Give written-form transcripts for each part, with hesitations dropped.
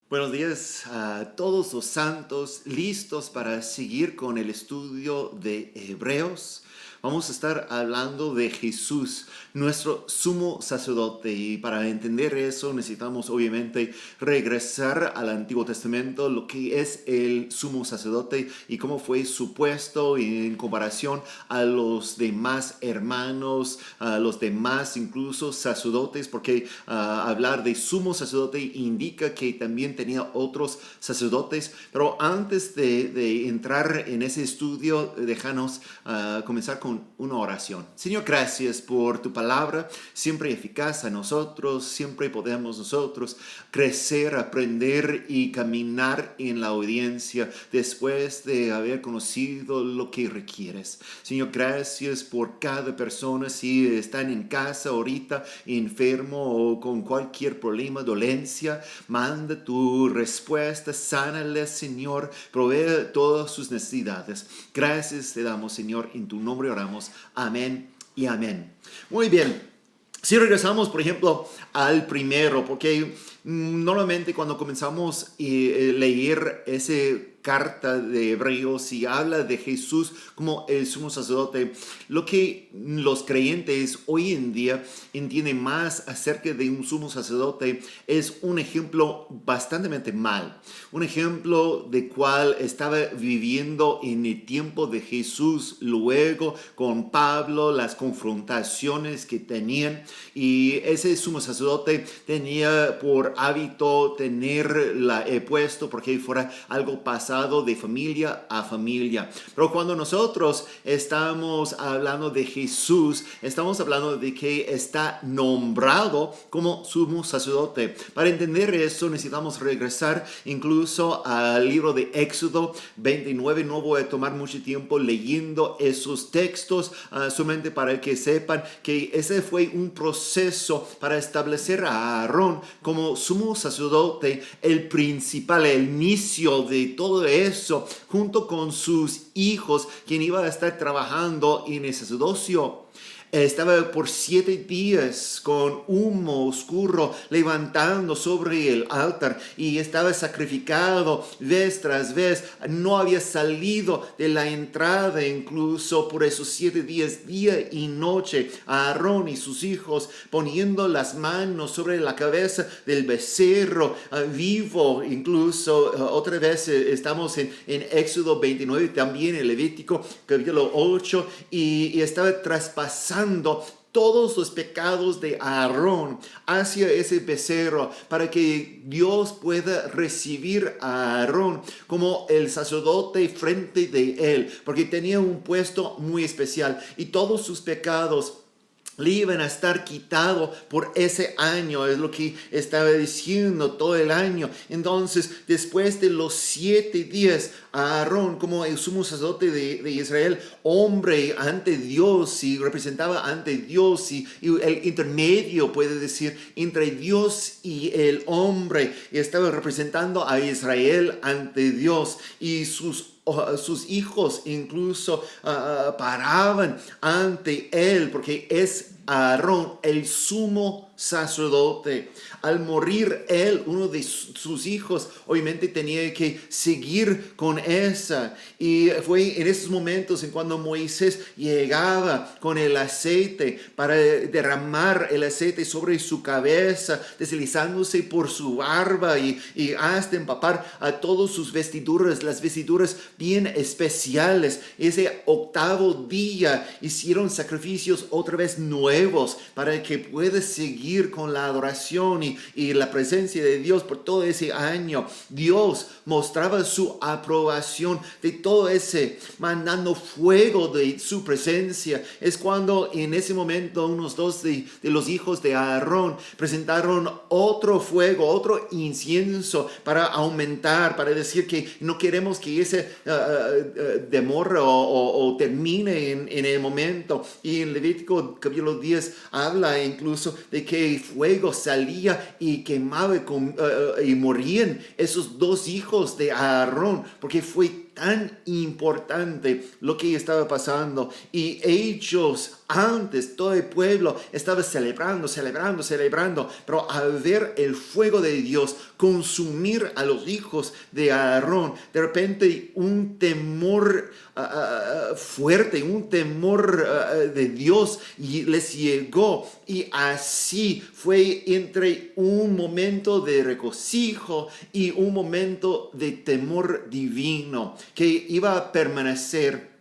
Buenos días a todos los santos, listos para seguir con el estudio de Hebreos. Vamos a estar hablando de Jesús, nuestro sumo sacerdote, y para entender eso necesitamos obviamente regresar al Antiguo Testamento, lo que es el sumo sacerdote y cómo fue su puesto en comparación a los demás hermanos, a los demás incluso sacerdotes, porque hablar de sumo sacerdote indica que también tenía otros sacerdotes. Pero antes de entrar en ese estudio, déjanos comenzar con una oración. Señor, gracias por tu palabra, siempre eficaz a nosotros, siempre podemos nosotros crecer, aprender y caminar en la obediencia después de haber conocido lo que requieres. Señor, gracias por cada persona, si están en casa ahorita enfermo o con cualquier problema, dolencia, manda tu respuesta, sánales, Señor, provee todas sus necesidades. Gracias te damos, Señor, en tu nombre oramos. Amén y amén. Muy bien. Si regresamos, por ejemplo, al primero, porque normalmente cuando comenzamos a leer esa carta de Hebreos y habla de Jesús como el sumo sacerdote, lo que los creyentes hoy en día entienden más acerca de un sumo sacerdote es un ejemplo bastante mal, un ejemplo de cual estaba viviendo en el tiempo de Jesús, luego con Pablo, las confrontaciones que tenían, y ese sumo sacerdote tenía por hábito tenerla puesto porque fuera algo pasado de familia a familia. Pero cuando nosotros estamos hablando de Jesús, estamos hablando de que está nombrado como sumo sacerdote. Para entender eso necesitamos regresar incluso al libro de Éxodo 29. No voy a tomar mucho tiempo leyendo esos textos, solamente para que sepan que ese fue un proceso para establecer a Aarón como sumo sacerdote, el principal, el inicio de todo eso, junto con sus hijos, quien iba a estar trabajando en el sacerdocio. Estaba por 7 días con humo oscuro levantando sobre el altar y estaba sacrificado vez tras vez. No había salido de la entrada incluso por esos 7 días, día y noche. Aarón y sus hijos poniendo las manos sobre la cabeza del becerro vivo. Incluso otra vez estamos en Éxodo 29, también en Levítico capítulo 8, y estaba traspasando todos los pecados de Aarón hacia ese becerro para que Dios pueda recibir a Aarón como el sacerdote frente de él, porque tenía un puesto muy especial y todos sus pecados le iban a estar quitado por ese año, es lo que estaba diciendo todo el año. Entonces, después de los 7 días, Aarón, como el sumo sacerdote de Israel, hombre ante Dios y representaba ante Dios y el intermedio, puede decir, entre Dios y el hombre, y estaba representando a Israel ante Dios, y sus hijos incluso paraban ante él, porque es Aarón el sumo sacerdote. Al morir él, uno de sus hijos obviamente tenía que seguir con esa, y fue en esos momentos en cuando Moisés llegaba con el aceite para derramar el aceite sobre su cabeza, deslizándose por su barba y hasta empapar a todas sus vestiduras, las vestiduras bien especiales. Ese 8º día hicieron sacrificios otra vez nuevos para que pueda seguir con la adoración y la presencia de Dios por todo ese año. Dios mostraba su aprobación de todo ese, mandando fuego de su presencia. Es cuando en ese momento unos 2 de los hijos de Aarón presentaron otro fuego, otro incienso para aumentar, para decir que no queremos que ese demore o termine en el momento. Y en Levítico capítulo 10 habla incluso de que el fuego salía y quemaba y morían esos 2 hijos de Aarón, porque fue tan importante lo que estaba pasando. Y ellos, antes, todo el pueblo estaba celebrando, pero al ver el fuego de Dios consumir a los hijos de Aarón, de repente un temor fuerte, un temor de Dios les llegó, y así fue entre un momento de regocijo y un momento de temor divino que iba a permanecer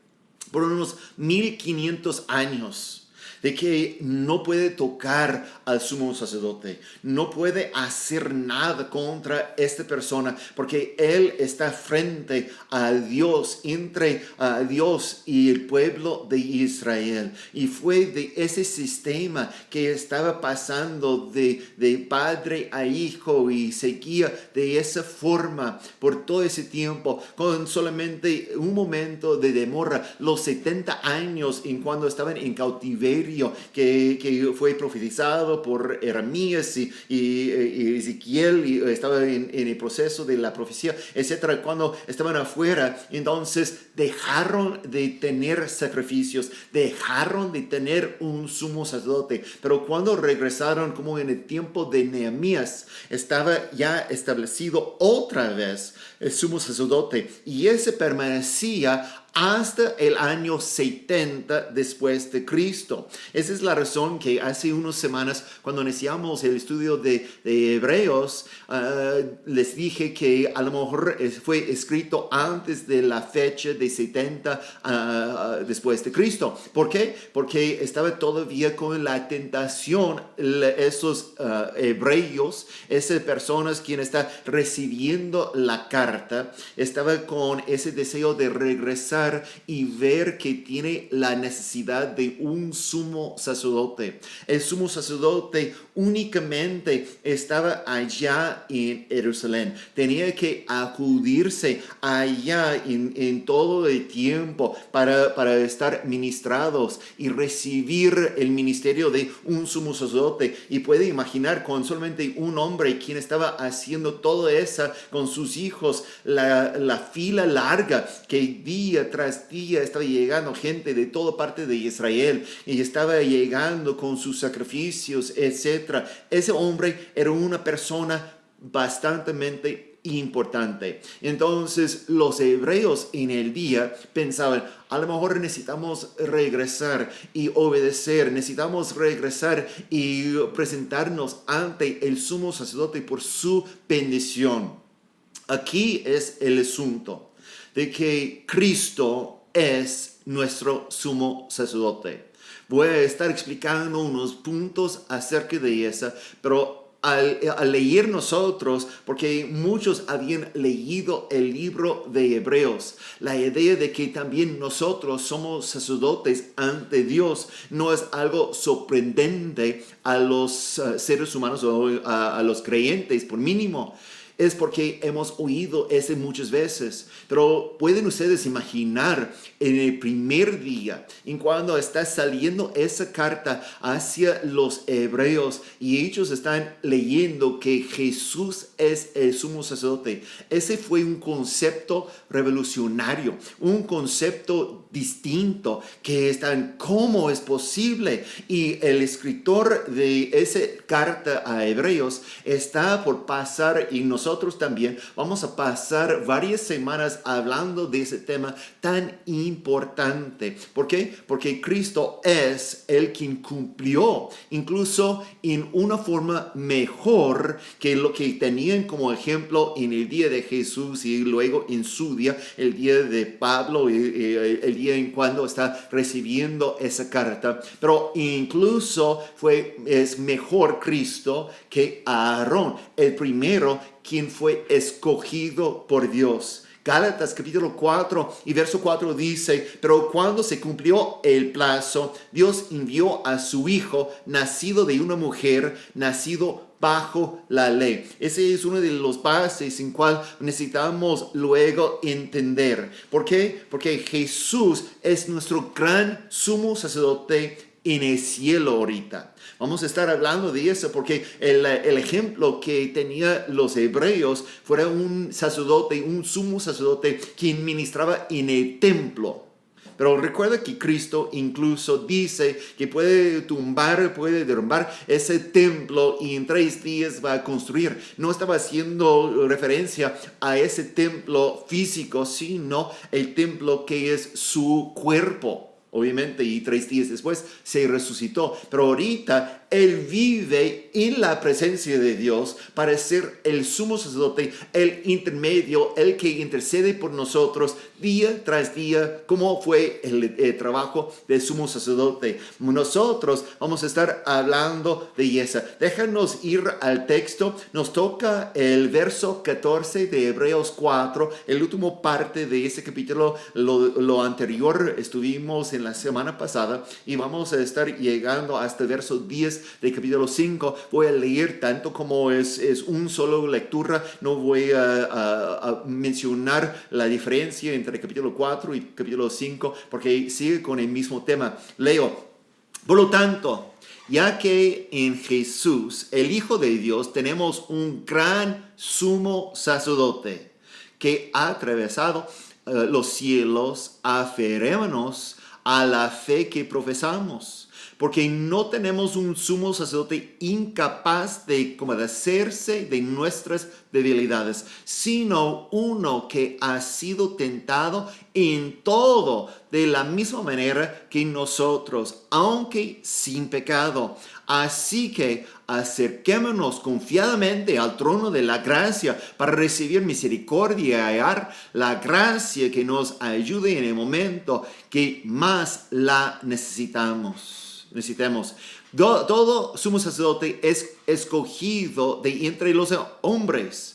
por unos 1500 años. De que no puede tocar al sumo sacerdote, no puede hacer nada contra esta persona, porque él está frente a Dios, entre Dios y el pueblo de Israel. Y fue de ese sistema que estaba pasando de padre a hijo, y seguía de esa forma por todo ese tiempo, con solamente un momento de demora, los 70 años en cuando estaban en cautiverio, que fue profetizado por Jeremías y Ezequiel, y estaba en el proceso de la profecía, etcétera. Cuando estaban afuera, entonces dejaron de tener sacrificios, dejaron de tener un sumo sacerdote. Pero cuando regresaron, como en el tiempo de Nehemías, estaba ya establecido otra vez el sumo sacerdote, y ese permanecía hasta el año 70 después de Cristo. Esa es la razón que hace unas semanas, cuando iniciamos el estudio de Hebreos, les dije que a lo mejor fue escrito antes de la fecha de 70 después de Cristo. ¿Por qué? Porque estaba todavía con la tentación, esos hebreos, esas personas quienes están recibiendo la carta, estaba con ese deseo de regresar y ver que tiene la necesidad de un sumo sacerdote. El sumo sacerdote únicamente estaba allá en Jerusalén. Tenía que acudirse allá en todo el tiempo para estar ministrados y recibir el ministerio de un sumo sacerdote. Y puede imaginar con solamente un hombre quien estaba haciendo todo eso con sus hijos, la fila larga que día tras día estaba llegando gente de toda parte de Israel, y estaba llegando con sus sacrificios, etc. Ese hombre era una persona bastante importante. Entonces los hebreos en el día pensaban, a lo mejor necesitamos regresar y obedecer, necesitamos regresar y presentarnos ante el sumo sacerdote por su bendición. Aquí es el asunto de que Cristo es nuestro sumo sacerdote. Voy a estar explicando unos puntos acerca de eso, pero al leer nosotros, porque muchos habían leído el libro de Hebreos, la idea de que también nosotros somos sacerdotes ante Dios no es algo sorprendente a los seres humanos o a los creyentes, por mínimo. Es porque hemos oído eso muchas veces. Pero pueden ustedes imaginar en el primer día, en cuando está saliendo esa carta hacia los hebreos, y ellos están leyendo que Jesús es el sumo sacerdote. Ese fue un concepto revolucionario, un concepto distinto, que están, ¿cómo es posible? Y el escritor de esa carta a Hebreos está por pasar, y nosotros también vamos a pasar varias semanas hablando de ese tema tan importante. ¿Por qué? Porque Cristo es el quien cumplió, incluso en una forma mejor que lo que tenían como ejemplo en el día de Jesús, y luego en su día, el día de Pablo, el día en cuando está recibiendo esa carta. Pero incluso es mejor Cristo que Aarón, el primero quien fue escogido por Dios. Gálatas capítulo 4 y verso 4 dice: pero cuando se cumplió el plazo, Dios envió a su Hijo, nacido de una mujer, nacido bajo la ley. Ese es uno de los bases en cual necesitamos luego entender. ¿Por qué? Porque Jesús es nuestro gran sumo sacerdote en el cielo ahorita. Vamos a estar hablando de eso porque el ejemplo que tenía los hebreos fuera un sacerdote, un sumo sacerdote quien ministraba en el templo. Pero recuerda que Cristo incluso dice que puede derrumbar ese templo y en 3 días va a construir. No estaba haciendo referencia a ese templo físico, sino el templo que es su cuerpo. Obviamente, y 3 días después se resucitó. Pero ahorita Él vive en la presencia de Dios para ser el sumo sacerdote, el intermedio, el que intercede por nosotros día tras día, como fue el trabajo del sumo sacerdote. Nosotros vamos a estar hablando de eso. Déjanos ir al texto. Nos toca el verso 14 de Hebreos 4, el último parte de ese capítulo. Lo anterior estuvimos en la semana pasada y vamos a estar llegando hasta el verso 10 del capítulo 5. Voy a leer tanto como es un solo lectura. No voy a mencionar la diferencia entre capítulo 4 y capítulo 5 porque sigue con el mismo tema. Leo. Por lo tanto, ya que en Jesús, el Hijo de Dios, tenemos un gran sumo sacerdote que ha atravesado los cielos, aferrémonos a la fe que profesamos, porque no tenemos un sumo sacerdote incapaz de compadecerse de nuestras debilidades, sino uno que ha sido tentado en todo de la misma manera que nosotros, aunque sin pecado. Así que acerquémonos confiadamente al trono de la gracia para recibir misericordia y hallar la gracia que nos ayude en el momento que más la necesitemos. Todo sumo sacerdote es escogido de entre los hombres.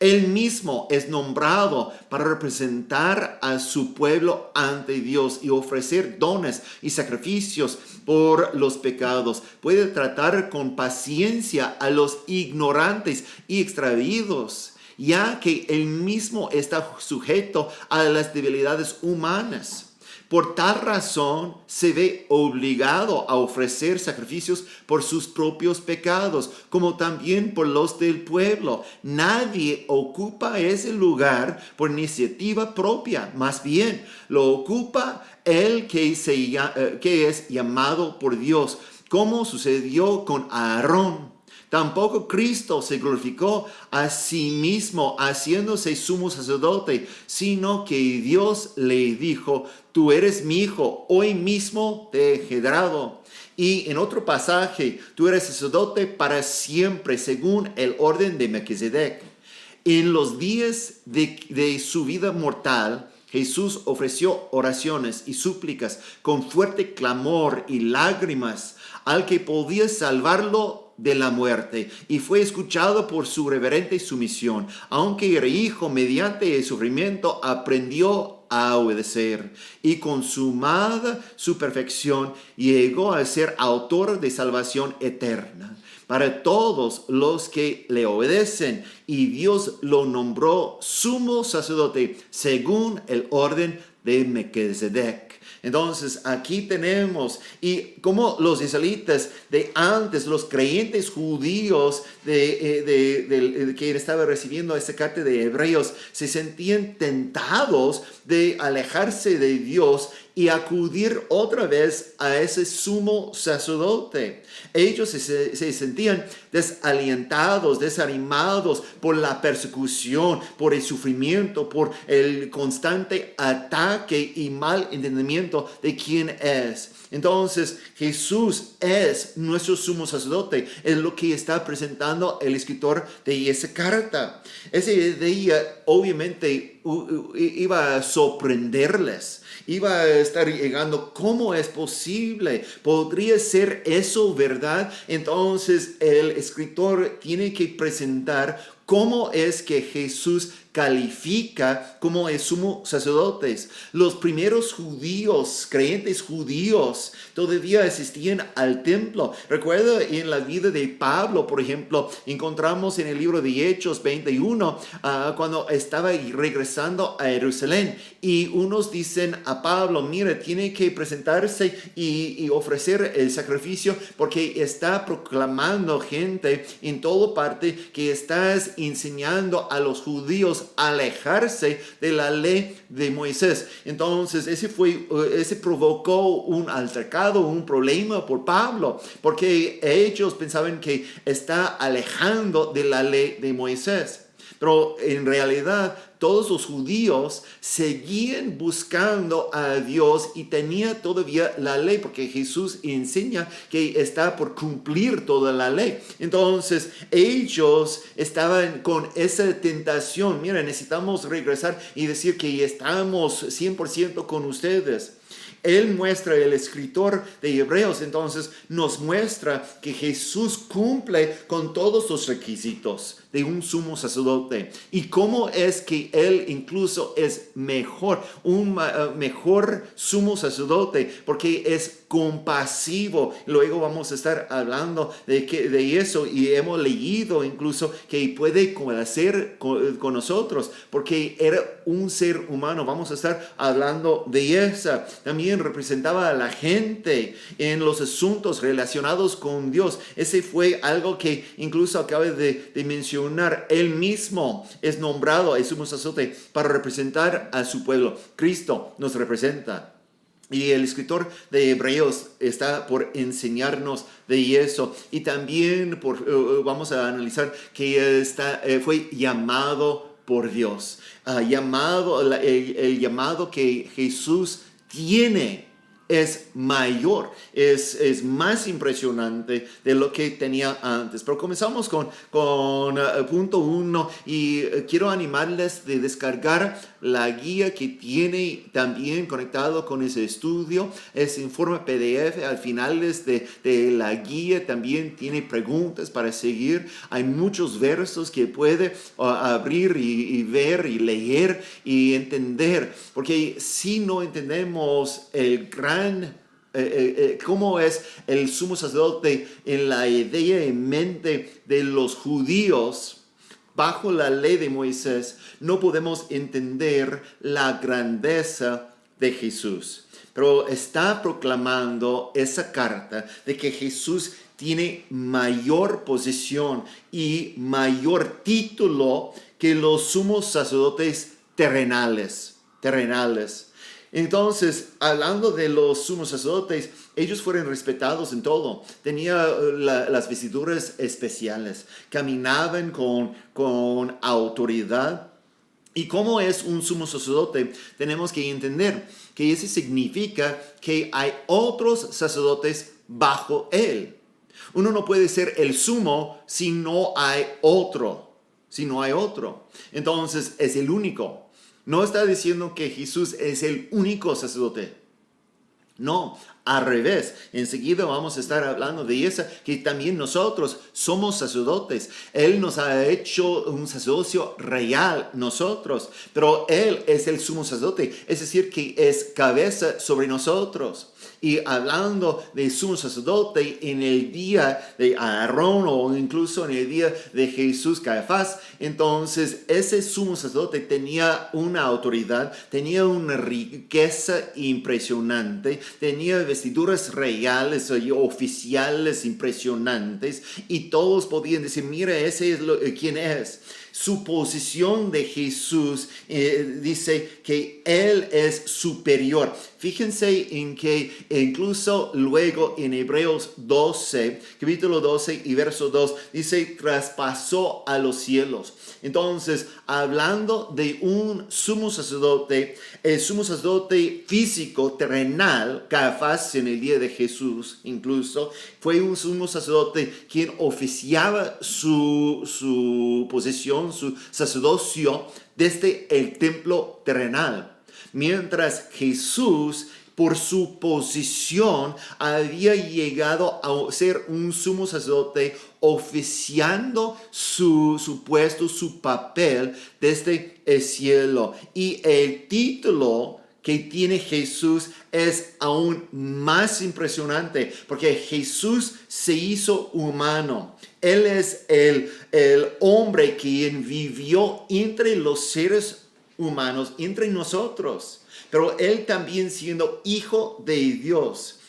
Él mismo es nombrado para representar a su pueblo ante Dios y ofrecer dones y sacrificios por los pecados. Puede tratar con paciencia a los ignorantes y extraviados, ya que él mismo está sujeto a las debilidades humanas. Por tal razón se ve obligado a ofrecer sacrificios por sus propios pecados, como también por los del pueblo. Nadie ocupa ese lugar por iniciativa propia, más bien lo ocupa el que es llamado por Dios, como sucedió con Aarón. Tampoco Cristo se glorificó a sí mismo haciéndose sumo sacerdote, sino que Dios le dijo: tú eres mi hijo, hoy mismo te he engendrado. Y en otro pasaje, tú eres sacerdote para siempre, según el orden de Melquisedec. En los días de su vida mortal, Jesús ofreció oraciones y súplicas con fuerte clamor y lágrimas al que podía salvarlo de la muerte, y fue escuchado por su reverente sumisión. Aunque era hijo, mediante el sufrimiento aprendió a obedecer, y consumada su perfección llegó a ser autor de salvación eterna para todos los que le obedecen, y Dios lo nombró sumo sacerdote según el orden de Melquisedec. Entonces aquí tenemos, y como los israelitas de antes, los creyentes judíos que estaban recibiendo esta carta de Hebreos, se sentían tentados de alejarse de Dios y acudir otra vez a ese sumo sacerdote. Ellos se sentían desalientados, desanimados por la persecución, por el sufrimiento, por el constante ataque y mal entendimiento de quién es. Entonces, Jesús es nuestro sumo sacerdote, es lo que está presentando el escritor de esa carta. Ese día, obviamente, iba a sorprenderles. Iba a estar llegando, ¿cómo es posible? ¿Podría ser eso verdad? Entonces el escritor tiene que presentar cómo es que Jesús califica como el sumo sacerdote. Los primeros judíos, creyentes judíos, todavía asistían al templo. Recuerda en la vida de Pablo, por ejemplo, encontramos en el libro de Hechos 21, cuando estaba regresando a Jerusalén, y unos dicen a Pablo, mira, tiene que presentarse y ofrecer el sacrificio porque está proclamando gente en toda parte que estás enseñando a los judíos a alejarse de la ley de Moisés. Entonces ese provocó un altercado, un problema por Pablo, porque ellos pensaban que está alejando de la ley de Moisés. Pero en realidad todos los judíos seguían buscando a Dios y tenía todavía la ley, porque Jesús enseña que está por cumplir toda la ley. Entonces ellos estaban con esa tentación. Mira, necesitamos regresar y decir que estamos 100% con ustedes. Él muestra, el escritor de Hebreos, entonces nos muestra que Jesús cumple con todos los requisitos de un sumo sacerdote. Y cómo es que Él incluso es mejor, un mejor sumo sacerdote, porque es compasivo. Luego vamos a estar hablando de eso, y hemos leído incluso que puede hacer con nosotros, porque era un ser humano. Vamos a estar hablando de eso. También representaba a la gente en los asuntos relacionados con Dios. Ese fue algo que incluso acabo de mencionar. Él mismo es nombrado el sumo sacerdote para representar a su pueblo. Cristo nos representa. Y el escritor de Hebreos está por enseñarnos de eso. Y también vamos a analizar que fue llamado por Dios. El llamado que Jesús tiene es mayor, es más impresionante de lo que tenía antes. Pero comenzamos con punto 1, y quiero animarles de descargar la guía que tiene también conectado con ese estudio. Es informe PDF. Al final de la guía también tiene preguntas para seguir. Hay muchos versos que puede abrir y ver y leer y entender, porque si no entendemos el gran cómo es el sumo sacerdote en la idea en mente de los judíos bajo la ley de Moisés, no podemos entender la grandeza de Jesús. Pero está proclamando esa carta de que Jesús tiene mayor posición y mayor título que los sumos sacerdotes terrenales. Entonces, hablando de los sumos sacerdotes, ellos fueron respetados en todo. Tenían las vestiduras especiales, caminaban con autoridad. ¿Y cómo es un sumo sacerdote? Tenemos que entender que eso significa que hay otros sacerdotes bajo él. Uno no puede ser el sumo si no hay otro. Entonces, es el único. No está diciendo que Jesús es el único sacerdote. No, al revés. Enseguida vamos a estar hablando de eso, que también nosotros somos sacerdotes. Él nos ha hecho un sacerdocio real nosotros, pero Él es el sumo sacerdote, es decir, que es cabeza sobre nosotros. Y hablando de sumo sacerdote en el día de Aarón, o incluso en el día de Jesús Caifás, entonces ese sumo sacerdote tenía una autoridad, tenía una riqueza impresionante, tenía vestiduras reales y oficiales impresionantes, y todos podían decir, mira, ese es quién es. Su posición de Jesús dice que Él es superior. Fíjense en que incluso luego en Hebreos 12, capítulo 12 y verso 2, dice, traspasó a los cielos. Entonces, hablando de un sumo sacerdote, el sumo sacerdote físico, terrenal, Caifás en el día de Jesús incluso, fue un sumo sacerdote quien oficiaba su posesión, su sacerdocio desde el templo terrenal. Mientras Jesús por su posición, había llegado a ser un sumo sacerdote oficiando su puesto, su papel desde el cielo. Y el título que tiene Jesús es aún más impresionante porque Jesús se hizo humano. Él es el hombre quien vivió entre los seres humanos, entre nosotros, pero Él también siendo hijo de Dios,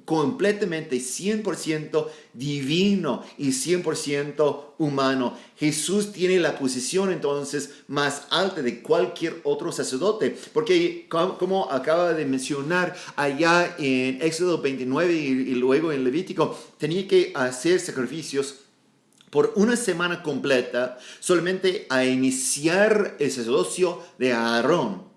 completamente 100% divino y 100% humano. Jesús tiene la posición entonces más alta de cualquier otro sacerdote, porque como acaba de mencionar allá en Éxodo 29 y luego en Levítico, tenía que hacer sacrificios por una semana completa solamente a iniciar el sacerdocio de Aarón.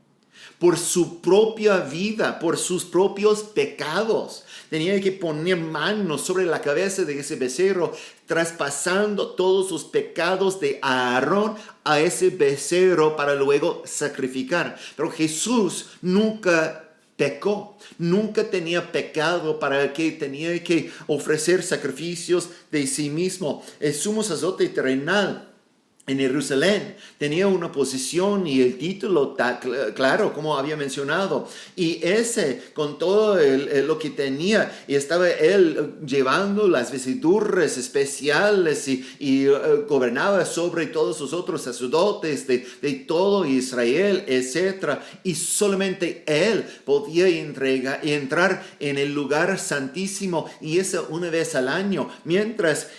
Por su propia vida, por sus propios pecados. Tenía que poner manos sobre la cabeza de ese becerro, traspasando todos los pecados de Aarón a ese becerro para luego sacrificar. Pero Jesús nunca pecó, nunca tenía pecado para que tenía que ofrecer sacrificios de sí mismo. El sumo sacerdote terrenal en Jerusalén tenía una posición y el título claro, como había mencionado, y ese con todo lo que tenía, y estaba él llevando las vestiduras especiales y gobernaba sobre todos los otros sacerdotes de todo Israel, etc. Y solamente él podía entrar en el lugar santísimo, y eso una vez al año, mientras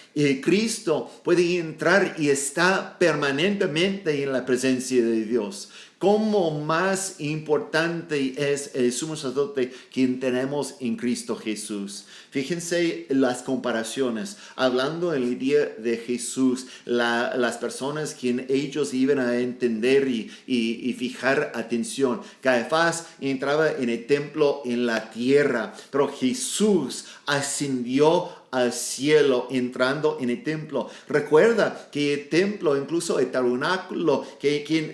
Cristo puede entrar y está permanentemente en la presencia de Dios. ¿Cómo más importante es el sumo sacerdote quien tenemos en Cristo Jesús? Fíjense las comparaciones. Hablando en el día de Jesús, las personas quien ellos iban a entender y fijar atención. Caifás entraba en el templo en la tierra, pero Jesús ascendió al cielo entrando en el templo. Recuerda que el templo, incluso el tabernáculo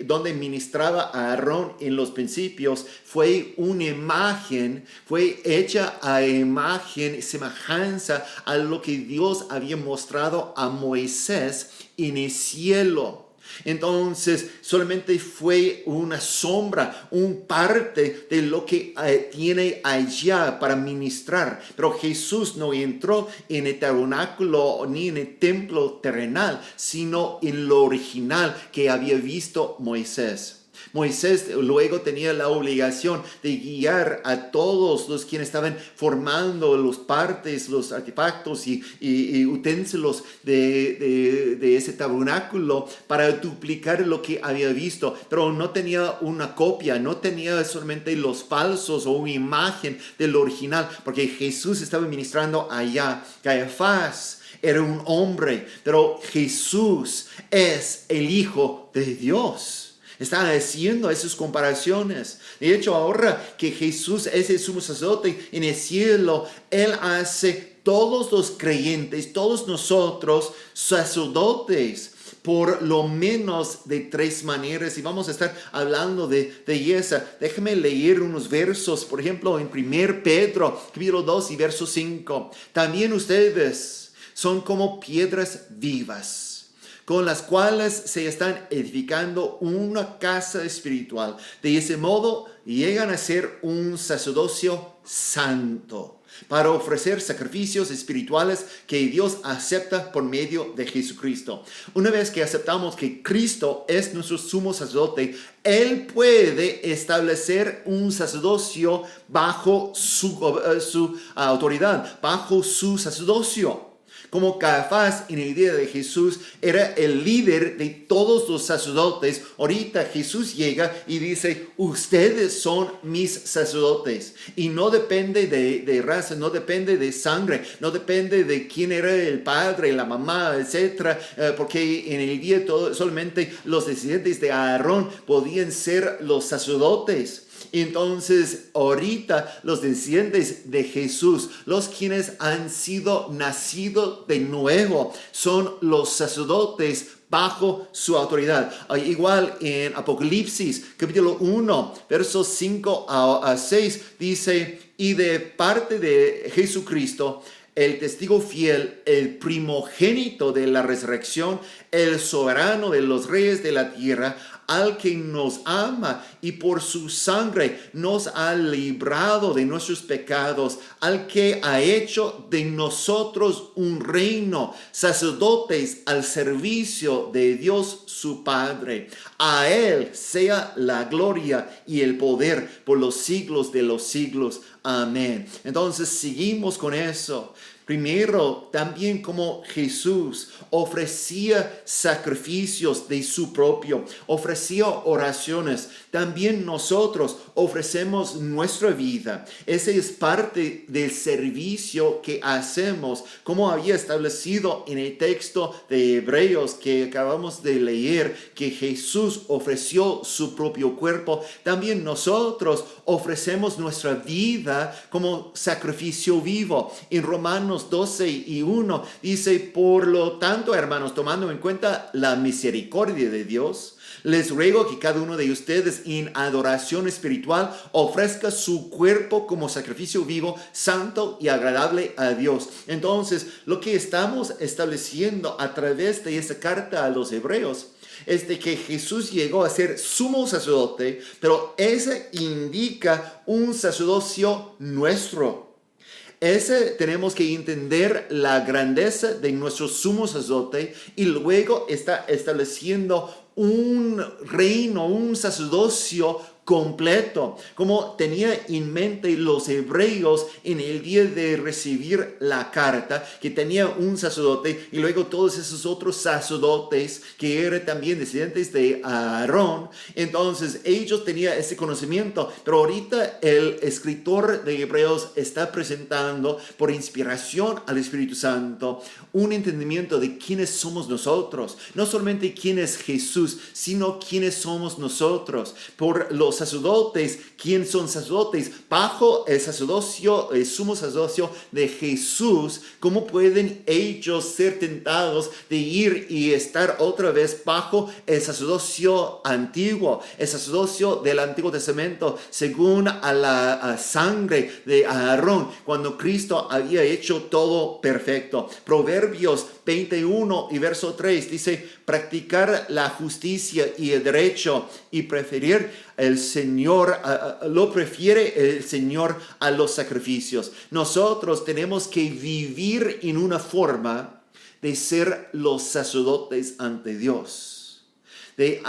donde ministraba a Aarón en los principios, fue una imagen, fue hecha a imagen, semejanza a lo que Dios había mostrado a Moisés en el cielo. Entonces solamente fue una sombra, un parte de lo que tiene allá para ministrar. Pero Jesús no entró en el tabernáculo ni en el templo terrenal, sino en lo original que había visto Moisés. Moisés luego tenía la obligación de guiar a todos los quienes estaban formando los partes, los artefactos y utensilios de ese tabernáculo para duplicar lo que había visto. Pero no tenía una copia, no tenía solamente los falsos o una imagen del original, porque Jesús estaba ministrando allá. Caifás era un hombre, pero Jesús es el Hijo de Dios. Está haciendo esas comparaciones. De hecho, ahora que Jesús es el sumo sacerdote en el cielo, Él hace todos los creyentes, todos nosotros, sacerdotes, por lo menos de 3 maneras. Y vamos a estar hablando de esa. Déjame leer unos versos, por ejemplo, en 1 Pedro, capítulo 2 y verso 5. También ustedes son como piedras vivas, con las cuales se están edificando una casa espiritual. De ese modo llegan a ser un sacerdocio santo para ofrecer sacrificios espirituales que Dios acepta por medio de Jesucristo. Una vez que aceptamos que Cristo es nuestro sumo sacerdote, Él puede establecer un sacerdocio bajo su autoridad, bajo su sacerdocio. Como Caifás en el día de Jesús era el líder de todos los sacerdotes, ahorita Jesús llega y dice, ustedes son mis sacerdotes. Y no depende de raza, no depende de sangre, no depende de quién era el padre, la mamá, etc. Porque en el día solamente los descendientes de Aarón podían ser los sacerdotes. Entonces, ahorita los descendientes de Jesús, los quienes han sido nacidos de nuevo, son los sacerdotes bajo su autoridad. Igual en Apocalipsis, capítulo 1, versos 5 a 6, dice, y de parte de Jesucristo, el testigo fiel, el primogénito de la resurrección, el soberano de los reyes de la tierra, al que nos ama y por su sangre nos ha librado de nuestros pecados, al que ha hecho de nosotros un reino, sacerdotes al servicio de Dios su Padre. A Él sea la gloria y el poder por los siglos de los siglos. Amén. Entonces seguimos con eso. Primero, también como Jesús ofrecía sacrificios de su propio, ofrecía oraciones, también nosotros ofrecemos nuestra vida. Ese es parte del servicio que hacemos, como había establecido en el texto de Hebreos que acabamos de leer, que Jesús ofreció su propio cuerpo. También nosotros ofrecemos nuestra vida como sacrificio vivo. En Romanos 12:1 dice: por lo tanto, hermanos, tomando en cuenta la misericordia de Dios, les ruego que cada uno de ustedes en adoración espiritual ofrezca su cuerpo como sacrificio vivo, santo y agradable a Dios. Entonces, lo que estamos estableciendo a través de esta carta a los Hebreos es de que Jesús llegó a ser sumo sacerdote, pero ese indica un sacerdocio nuestro. Tenemos que entender la grandeza de nuestro sumo sacerdote y luego está estableciendo un reino, un sacerdocio completo, como tenía en mente los hebreos en el día de recibir la carta, que tenía un sacerdote y luego todos esos otros sacerdotes que eran también descendientes de Aarón. Entonces ellos tenían ese conocimiento, pero ahorita el escritor de Hebreos está presentando por inspiración al Espíritu Santo un entendimiento de quiénes somos nosotros, no solamente quién es Jesús, sino quiénes somos nosotros. Por los sacerdotes, ¿quién son sacerdotes? Bajo el sacerdocio, el sumo sacerdocio de Jesús, ¿cómo pueden ellos ser tentados de ir y estar otra vez bajo el sacerdocio antiguo, el sacerdocio del Antiguo Testamento, según a la sangre de Aarón, cuando Cristo había hecho todo perfecto? Proverbios 21 y verso 3 dice: practicar la justicia y el derecho y preferir el Señor, lo prefiere el Señor a los sacrificios. Nosotros tenemos que vivir en una forma de ser los sacerdotes ante Dios, de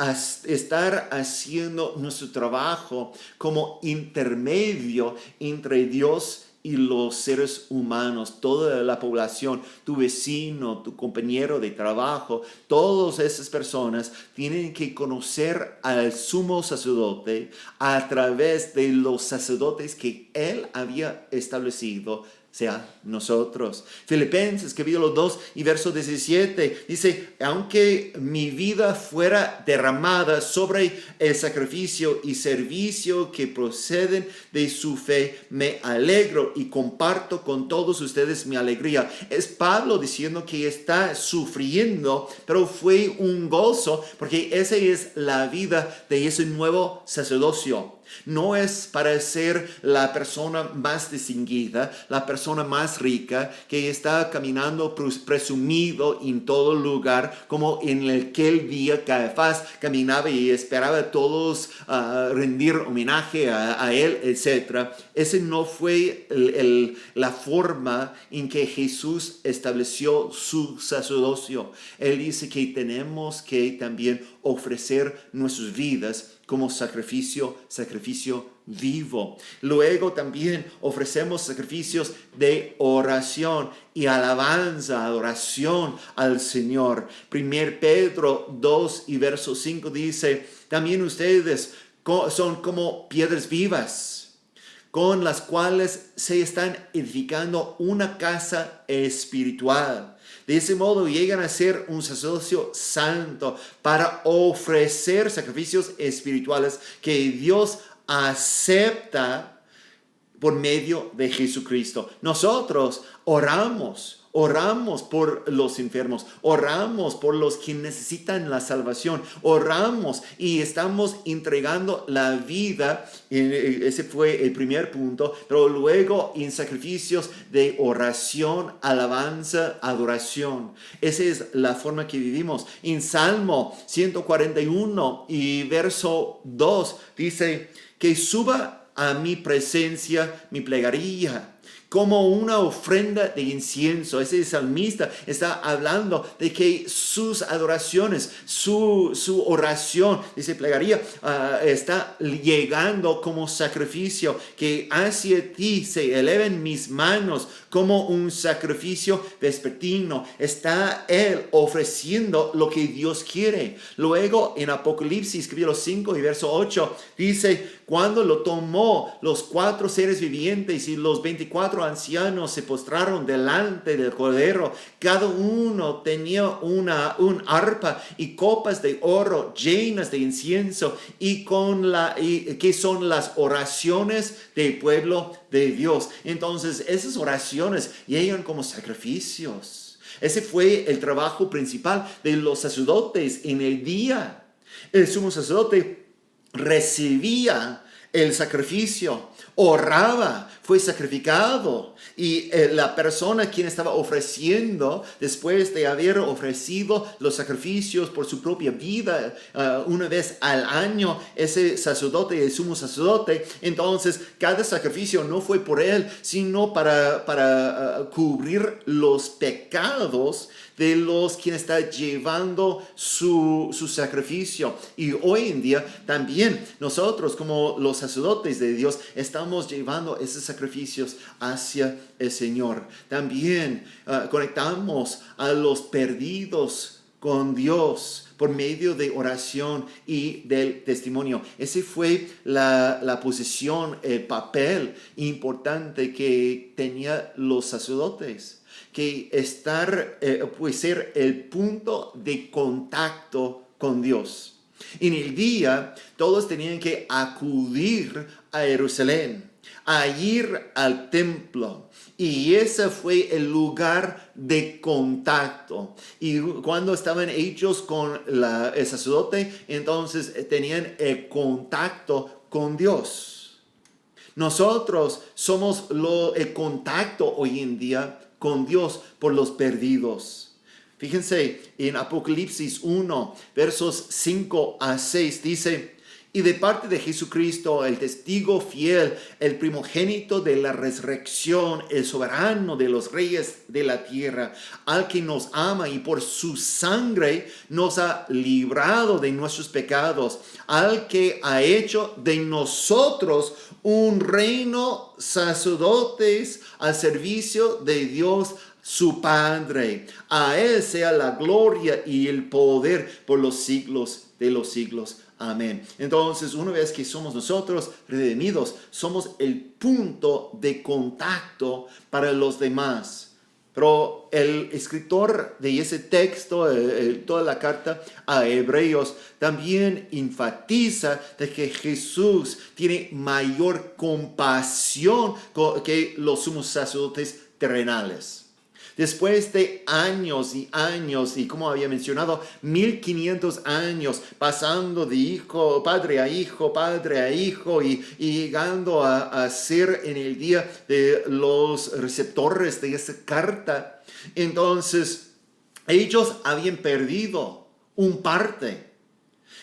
estar haciendo nuestro trabajo como intermedio entre Dios y los seres humanos, toda la población, tu vecino, tu compañero de trabajo, todas esas personas tienen que conocer al sumo sacerdote a través de los sacerdotes que Él había establecido, sea nosotros. Filipenses capítulo 2 y verso 17 dice: aunque mi vida fuera derramada sobre el sacrificio y servicio que proceden de su fe, me alegro y comparto con todos ustedes mi alegría. Es Pablo diciendo que está sufriendo, pero fue un gozo, porque esa es la vida de ese nuevo sacerdocio. No es para ser la persona más distinguida, la persona más rica, que está caminando presumido en todo lugar, como en aquel día Caifás caminaba y esperaba a todos rendir homenaje a él, etc. Ese no fue la forma en que Jesús estableció su sacerdocio. Él dice que tenemos que también ofrecer nuestras vidas como sacrificio vivo. Luego también ofrecemos sacrificios de oración y alabanza, adoración al Señor. 1 Pedro 2 y verso 5 dice: también ustedes son como piedras vivas, con las cuales se están edificando una casa espiritual. De ese modo llegan a ser un sacerdocio santo para ofrecer sacrificios espirituales que Dios acepta por medio de Jesucristo. Nosotros oramos oramos por los enfermos, oramos por los que necesitan la salvación, oramos y estamos entregando la vida. Ese fue el primer punto, pero luego en sacrificios de oración, alabanza, adoración. Esa es la forma que vivimos. En Salmo 141 y verso 2 dice: que suba a mi presencia mi plegaria como una ofrenda de incienso. Ese salmista está hablando de que sus adoraciones, su oración, dice plegaria, está llegando como sacrificio, que hacia ti se eleven mis manos como un sacrificio vespertino. Está él ofreciendo lo que Dios quiere. Luego en Apocalipsis capítulo 5 y verso 8 dice: cuando lo tomó, los 4 seres vivientes y los 24 ancianos se postraron delante del Cordero. Cada uno tenía un arpa y copas de oro llenas de incienso, y que son las oraciones del pueblo de Dios. Entonces esas oraciones llegan como sacrificios. Ese fue el trabajo principal de los sacerdotes en el día. El sumo sacerdote recibía el sacrificio, oraba, fue sacrificado, y la persona quien estaba ofreciendo, después de haber ofrecido los sacrificios por su propia vida una vez al año, ese sacerdote, el sumo sacerdote, entonces cada sacrificio no fue por él, sino para cubrir los pecados de los quien está llevando su sacrificio. Y hoy en día también nosotros, como los sacerdotes de Dios, estamos llevando esos sacrificios hacia el Señor. También conectamos a los perdidos con Dios por medio de oración y del testimonio. Ese fue la posición, el papel importante que tenían los sacerdotes, que ser el punto de contacto con Dios. En el día, todos tenían que acudir a Jerusalén, a ir al templo, y ese fue el lugar de contacto. Y cuando estaban ellos con el sacerdote, entonces tenían el contacto con Dios. Nosotros somos el contacto hoy en día con Dios por los perdidos. Fíjense en Apocalipsis 1, versos 5 a 6, dice: y de parte de Jesucristo, el testigo fiel, el primogénito de la resurrección, el soberano de los reyes de la tierra, al que nos ama y por su sangre nos ha librado de nuestros pecados, al que ha hecho de nosotros un reino, sacerdotes al servicio de Dios su Padre. A Él sea la gloria y el poder por los siglos de los siglos. Amén. Entonces, una vez que somos nosotros redimidos, somos el punto de contacto para los demás. Pero el escritor de ese texto, toda la carta a Hebreos, también enfatiza de que Jesús tiene mayor compasión que los sumos sacerdotes terrenales. Después de años y años, y como había mencionado, 1500 años pasando de padre a hijo, y llegando a ser en el día de los receptores de esa carta, entonces ellos habían perdido un parte.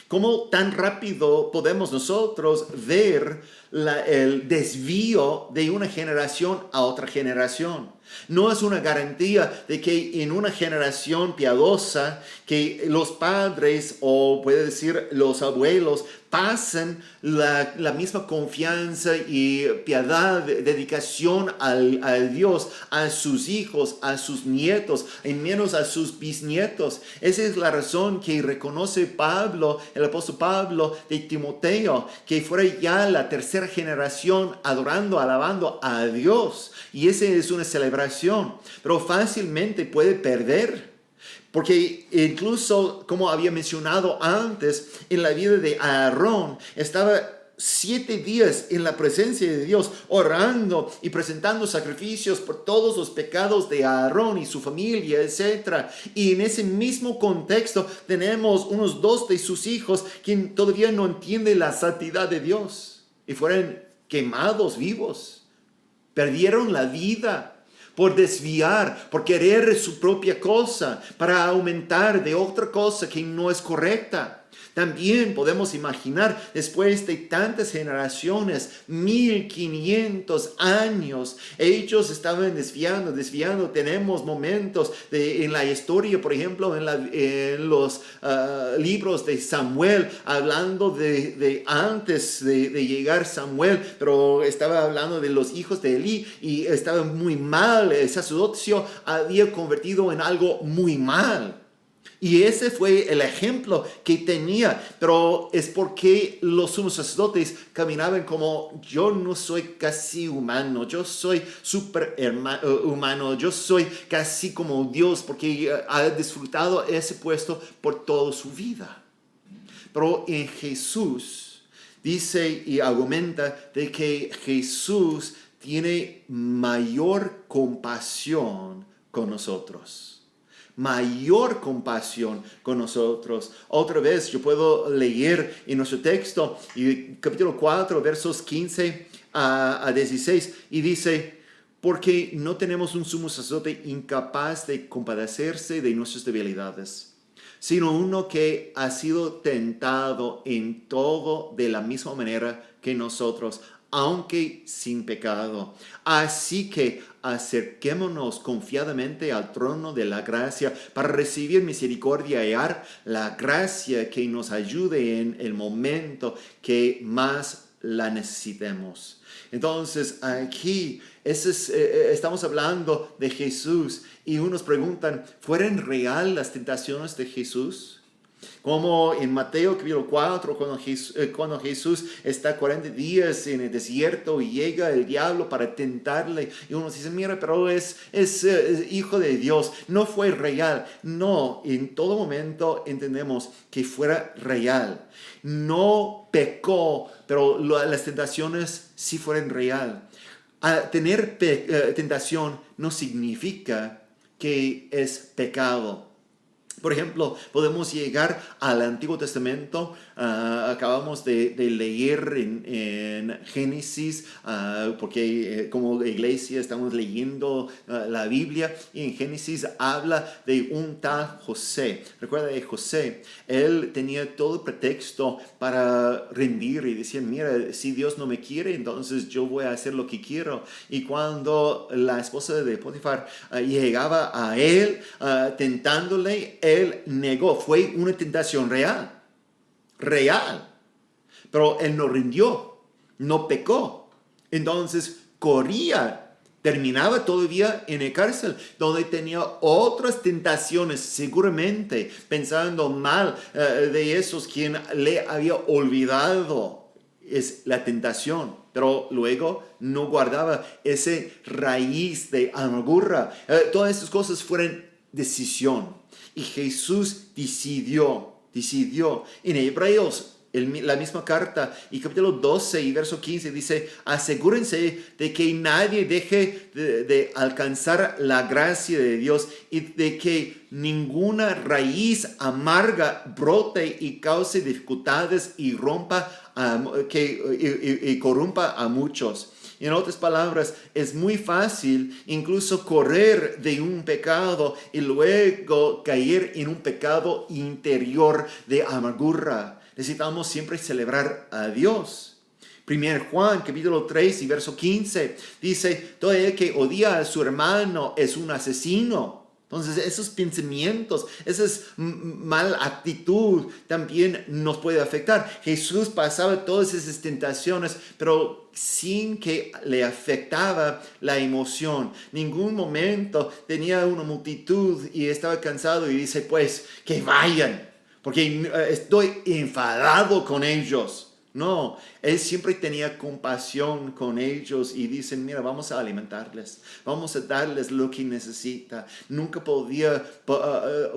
¿Cómo tan rápido podemos nosotros ver el desvío de una generación a otra generación? No es una garantía de que en una generación piadosa que los padres, o puede decir los abuelos, pasen la misma confianza y piedad, dedicación al Dios a sus hijos, a sus nietos, y menos a sus bisnietos. Esa es la razón que reconoce Pablo, el apóstol Pablo, de Timoteo, que fuera ya la tercera generación adorando, alabando a Dios. Y esa es una celebración, pero fácilmente puede perder. Porque incluso, como había mencionado antes, en la vida de Aarón estaba 7 días en la presencia de Dios, orando y presentando sacrificios por todos los pecados de Aarón y su familia, etc. Y en ese mismo contexto tenemos unos 2 de sus hijos quien todavía no entienden la santidad de Dios y fueron quemados vivos. Perdieron la vida por desviar, por querer su propia cosa, para aumentar de otra cosa que no es correcta. También podemos imaginar, después de tantas generaciones, 1500 años, ellos estaban desviando. Tenemos momentos en la historia, por ejemplo, en los libros de Samuel, hablando de antes de llegar Samuel, pero estaba hablando de los hijos de Elí y estaba muy mal. El sacerdocio había convertido en algo muy mal. Y ese fue el ejemplo que tenía, pero es porque los sumos sacerdotes caminaban como: yo no soy casi humano, yo soy súper humano, yo soy casi como Dios, porque ha disfrutado ese puesto por toda su vida. Pero en Jesús dice y argumenta de que Jesús tiene mayor compasión con nosotros. Mayor compasión con nosotros. Otra vez yo puedo leer en nuestro texto, capítulo 4, versos 15 a 16, y dice: porque no tenemos un sumo sacerdote incapaz de compadecerse de nuestras debilidades, sino uno que ha sido tentado en todo de la misma manera que nosotros, aunque sin pecado. Así que acerquémonos confiadamente al trono de la gracia para recibir misericordia y hallar la gracia que nos ayude en el momento que más la necesitemos. Entonces aquí estamos hablando de Jesús y unos preguntan: ¿fueron real las tentaciones de Jesús? Como en Mateo capítulo 4, cuando Jesús está 40 días en el desierto y llega el diablo para tentarle, y uno dice: mira, pero es hijo de Dios, no fue real. No, en todo momento entendemos que fuera real. No pecó, pero las tentaciones sí fueron real. Tener tentación no significa que es pecado. Por ejemplo, podemos llegar al Antiguo Testamento. Acabamos de leer en Génesis, porque como iglesia estamos leyendo la Biblia, y en Génesis habla de un tal José. Recuerda de José, él tenía todo pretexto para rendir y decir: mira, si Dios no me quiere, entonces yo voy a hacer lo que quiero. Y cuando la esposa de Potifar llegaba a él tentándole, él negó. Fue una tentación real. Pero él no rindió, no pecó. Entonces corría, terminaba todavía en la cárcel, donde tenía otras tentaciones, seguramente pensando mal de esos quien le había olvidado. Es la tentación, pero luego no guardaba esa raíz de amargura. Todas esas cosas fueron decisión. Y Jesús decidió. En Hebreos, la misma carta, y capítulo 12 y verso 15 dice: asegúrense de que nadie deje de alcanzar la gracia de Dios, y de que ninguna raíz amarga brote y cause dificultades y corrompa a muchos. En otras palabras, es muy fácil incluso correr de un pecado y luego caer en un pecado interior de amargura. Necesitamos siempre celebrar a Dios. 1 Juan capítulo 3 y verso 15 dice: todo el que odia a su hermano es un asesino. Entonces esos pensamientos, esa mala actitud también nos puede afectar. Jesús pasaba todas esas tentaciones, pero sin que le afectaba la emoción. Ningún momento tenía una multitud y estaba cansado y dice: pues que vayan, porque estoy enfadado con ellos. No, él siempre tenía compasión con ellos y dicen, mira, vamos a alimentarles, vamos a darles lo que necesita. Nunca podía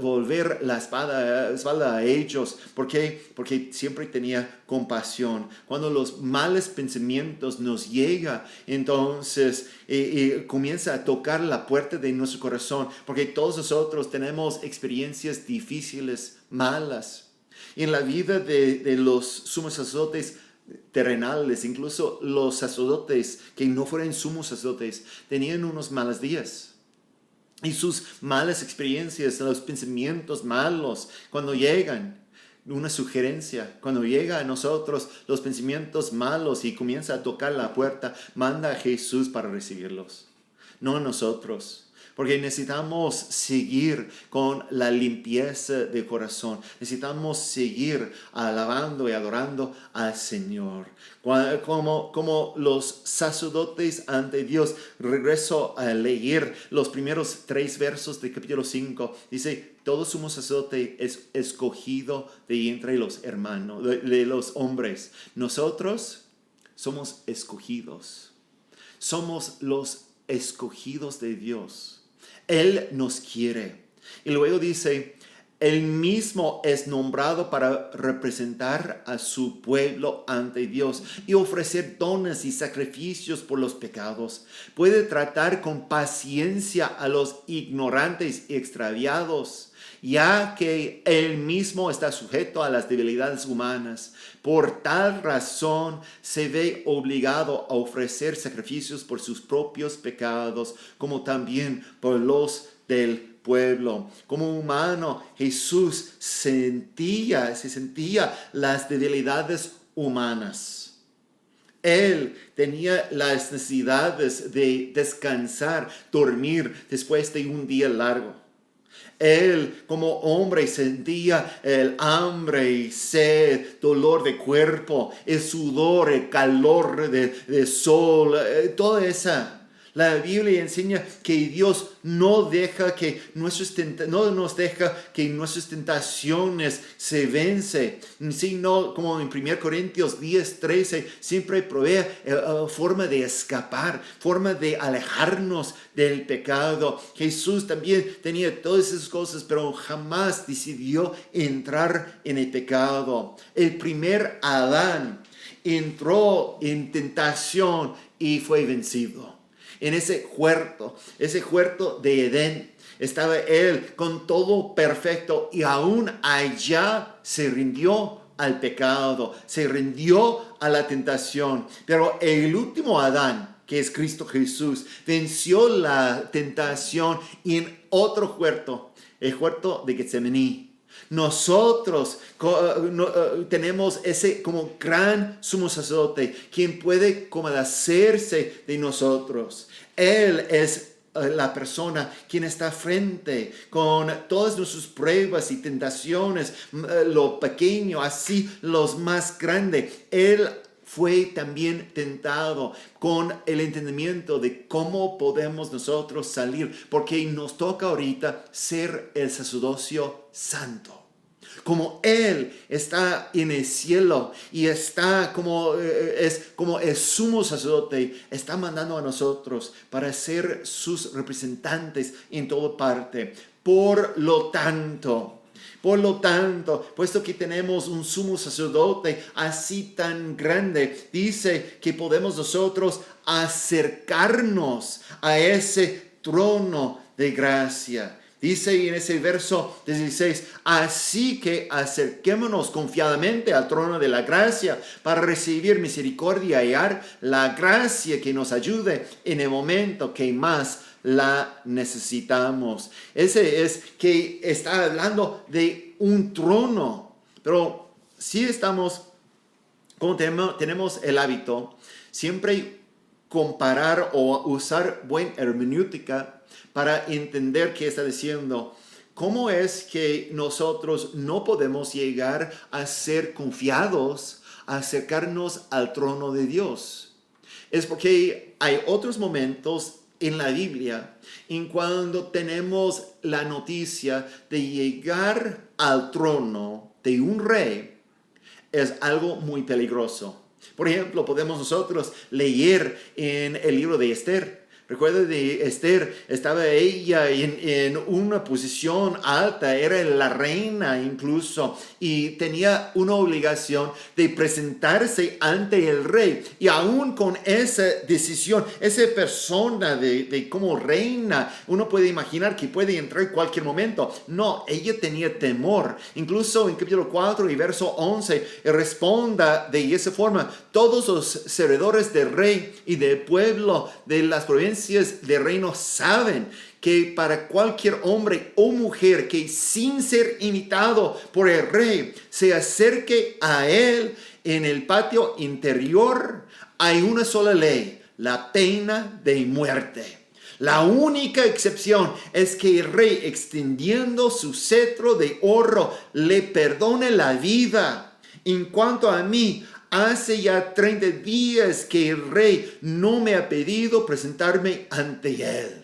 volver la espalda a ellos. ¿Por qué? Porque siempre tenía compasión. Cuando los malos pensamientos nos llegan, entonces comienza a tocar la puerta de nuestro corazón, porque todos nosotros tenemos experiencias difíciles, malas. Y en la vida de los sumos sacerdotes terrenales, incluso los sacerdotes que no fueron sumos sacerdotes, tenían unos malos días. Y sus malas experiencias, los pensamientos malos, cuando llegan, una sugerencia, cuando llega a nosotros los pensamientos malos y comienza a tocar la puerta, manda a Jesús para recibirlos, no a nosotros. Porque necesitamos seguir con la limpieza de corazón. Necesitamos seguir alabando y adorando al Señor. Como los sacerdotes ante Dios. Regreso a leer los primeros 3 versos del capítulo 5. Dice, todo sumo sacerdote es escogido de entre los hermanos, de los hombres. Nosotros somos escogidos. Somos los escogidos de Dios. Él nos quiere. Y luego dice, Él mismo es nombrado para representar a su pueblo ante Dios y ofrecer dones y sacrificios por los pecados. Puede tratar con paciencia a los ignorantes y extraviados, ya que Él mismo está sujeto a las debilidades humanas. Por tal razón se ve obligado a ofrecer sacrificios por sus propios pecados, como también por los del pueblo. Como humano, Jesús se sentía las debilidades humanas. Él tenía las necesidades de descansar, dormir después de un día largo. Él como hombre sentía el hambre y sed, dolor de cuerpo, el sudor, el calor del sol, toda esa. La Biblia enseña que Dios no nos deja que nuestras tentaciones se vence, sino como en 1 Corintios 10:13 siempre provee forma de escapar, forma de alejarnos del pecado. Jesús también tenía todas esas cosas, pero jamás decidió entrar en el pecado. El primer Adán entró en tentación y fue vencido. En ese huerto de Edén, estaba él con todo perfecto y aún allá se rindió al pecado, se rindió a la tentación. Pero el último Adán, que es Cristo Jesús, venció la tentación en otro huerto, el huerto de Getsemaní. Nosotros tenemos ese como gran sumo sacerdote, quien puede compadecerse de nosotros. Él es la persona quien está frente con todas nuestras pruebas y tentaciones, lo pequeño, así los más grandes. Él fue también tentado con el entendimiento de cómo podemos nosotros salir, porque nos toca ahorita ser el sacerdocio santo. Como Él está en el cielo y está es como el sumo sacerdote, está mandando a nosotros para ser sus representantes en toda parte. Por lo tanto, puesto que tenemos un sumo sacerdote así tan grande, dice que podemos nosotros acercarnos a ese trono de gracia. Dice en ese verso 16, así que acerquémonos confiadamente al trono de la gracia para recibir misericordia y hallar la gracia que nos ayude en el momento que más la necesitamos. Ese es que está hablando de un trono, pero si estamos, como tenemos el hábito, siempre comparar o usar buena hermenéutica para entender qué está diciendo. ¿Cómo es que nosotros no podemos llegar a ser confiados, a acercarnos al trono de Dios? Es porque hay otros momentos en la Biblia en cuando tenemos la noticia de llegar al trono de un rey. es algo muy peligroso. Por ejemplo, podemos nosotros leer en el libro de Esther. Recuerda de Esther, estaba ella en una posición alta, era la reina incluso, y tenía una obligación de presentarse ante el rey. Y aún con esa decisión, esa persona de como reina, uno puede imaginar que puede entrar en cualquier momento. No, ella tenía temor. Incluso en capítulo 4 y verso 11, responda de esa forma: todos los servidores del rey y del pueblo de las provincias de reino saben que para cualquier hombre o mujer que sin ser invitado por el rey se acerque a él en el patio interior, hay una sola ley: la pena de muerte. La única excepción es que el rey, extendiendo su cetro de oro, le perdone la vida. En cuanto a mí, hace ya 30 días que el rey no me ha pedido presentarme ante él.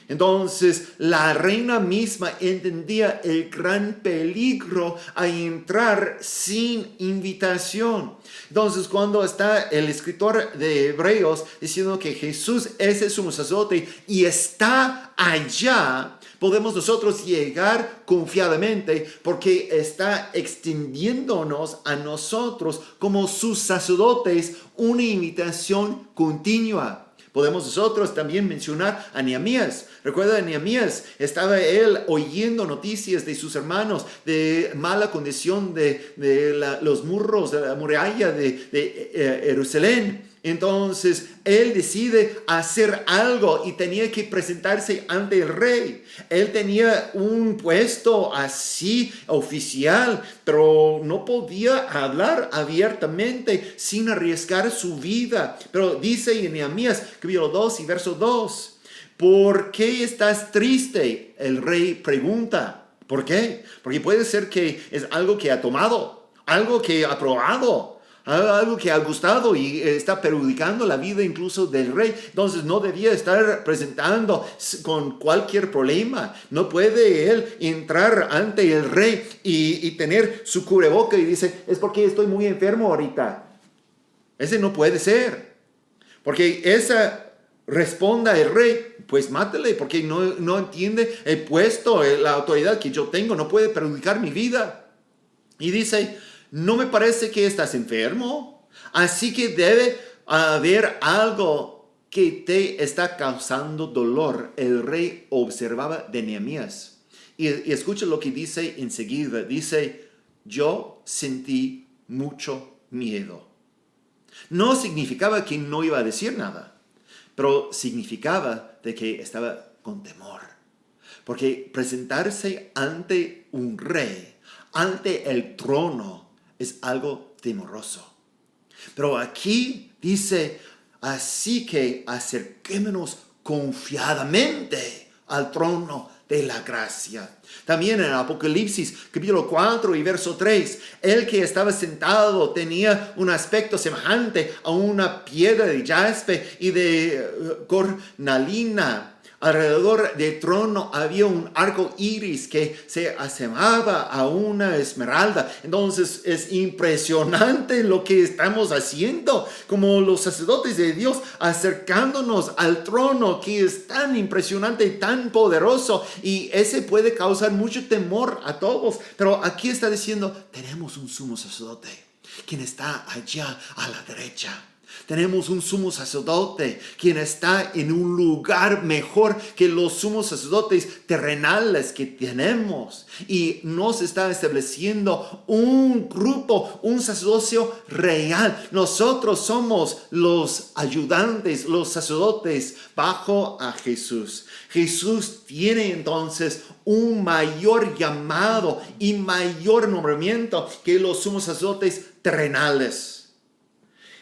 Entonces la reina misma entendía el gran peligro a entrar sin invitación. Entonces, cuando está el escritor de Hebreos diciendo que Jesús es el sumo sacerdote y está allá, podemos nosotros llegar confiadamente porque está extendiéndonos a nosotros como sus sacerdotes una invitación continua. Podemos nosotros también mencionar a Nehemías. Recuerda, Nehemías, estaba él oyendo noticias de sus hermanos de mala condición de los muros de la muralla de Jerusalén. Entonces, él decide hacer algo y tenía que presentarse ante el rey. Él tenía un puesto así oficial, pero no podía hablar abiertamente sin arriesgar su vida. Pero dice en Nehemías, capítulo 2 y verso 2, ¿por qué estás triste? El rey pregunta. ¿Por qué? Porque puede ser que es algo que ha tomado, algo que ha probado, algo que ha gustado y está perjudicando la vida incluso del rey. Entonces no debía estar presentando con cualquier problema. No puede él entrar ante el rey y tener su cubreboca y dice: es porque estoy muy enfermo ahorita. Ese no puede ser. Porque esa responda el rey: pues mátale, porque no entiende el puesto, la autoridad que yo tengo, no puede perjudicar mi vida. Y dice: no me parece que estás enfermo, así que debe haber algo que te está causando dolor. El rey observaba de Nehemías. Y escucha lo que dice enseguida. Dice: yo sentí mucho miedo. No significaba que no iba a decir nada, pero significaba de que estaba con temor. Porque presentarse ante un rey, ante el trono, es algo temoroso. Pero aquí dice: así que acerquémonos confiadamente al trono de la gracia. También en Apocalipsis capítulo 4 y verso 3, el que estaba sentado tenía un aspecto semejante a una piedra de jaspe y de cornalina. Alrededor del trono había un arco iris que se asemejaba a una esmeralda. Entonces es impresionante lo que estamos haciendo como los sacerdotes de Dios, acercándonos al trono que es tan impresionante y tan poderoso, y ese puede causar mucho temor a todos. Pero aquí está diciendo: tenemos un sumo sacerdote quien está allá a la derecha. Tenemos un sumo sacerdote quien está en un lugar mejor que los sumos sacerdotes terrenales que tenemos. Y nos está estableciendo un grupo, un sacerdocio real. Nosotros somos los ayudantes, los sacerdotes bajo a Jesús. Jesús tiene entonces un mayor llamado y mayor nombramiento que los sumos sacerdotes terrenales.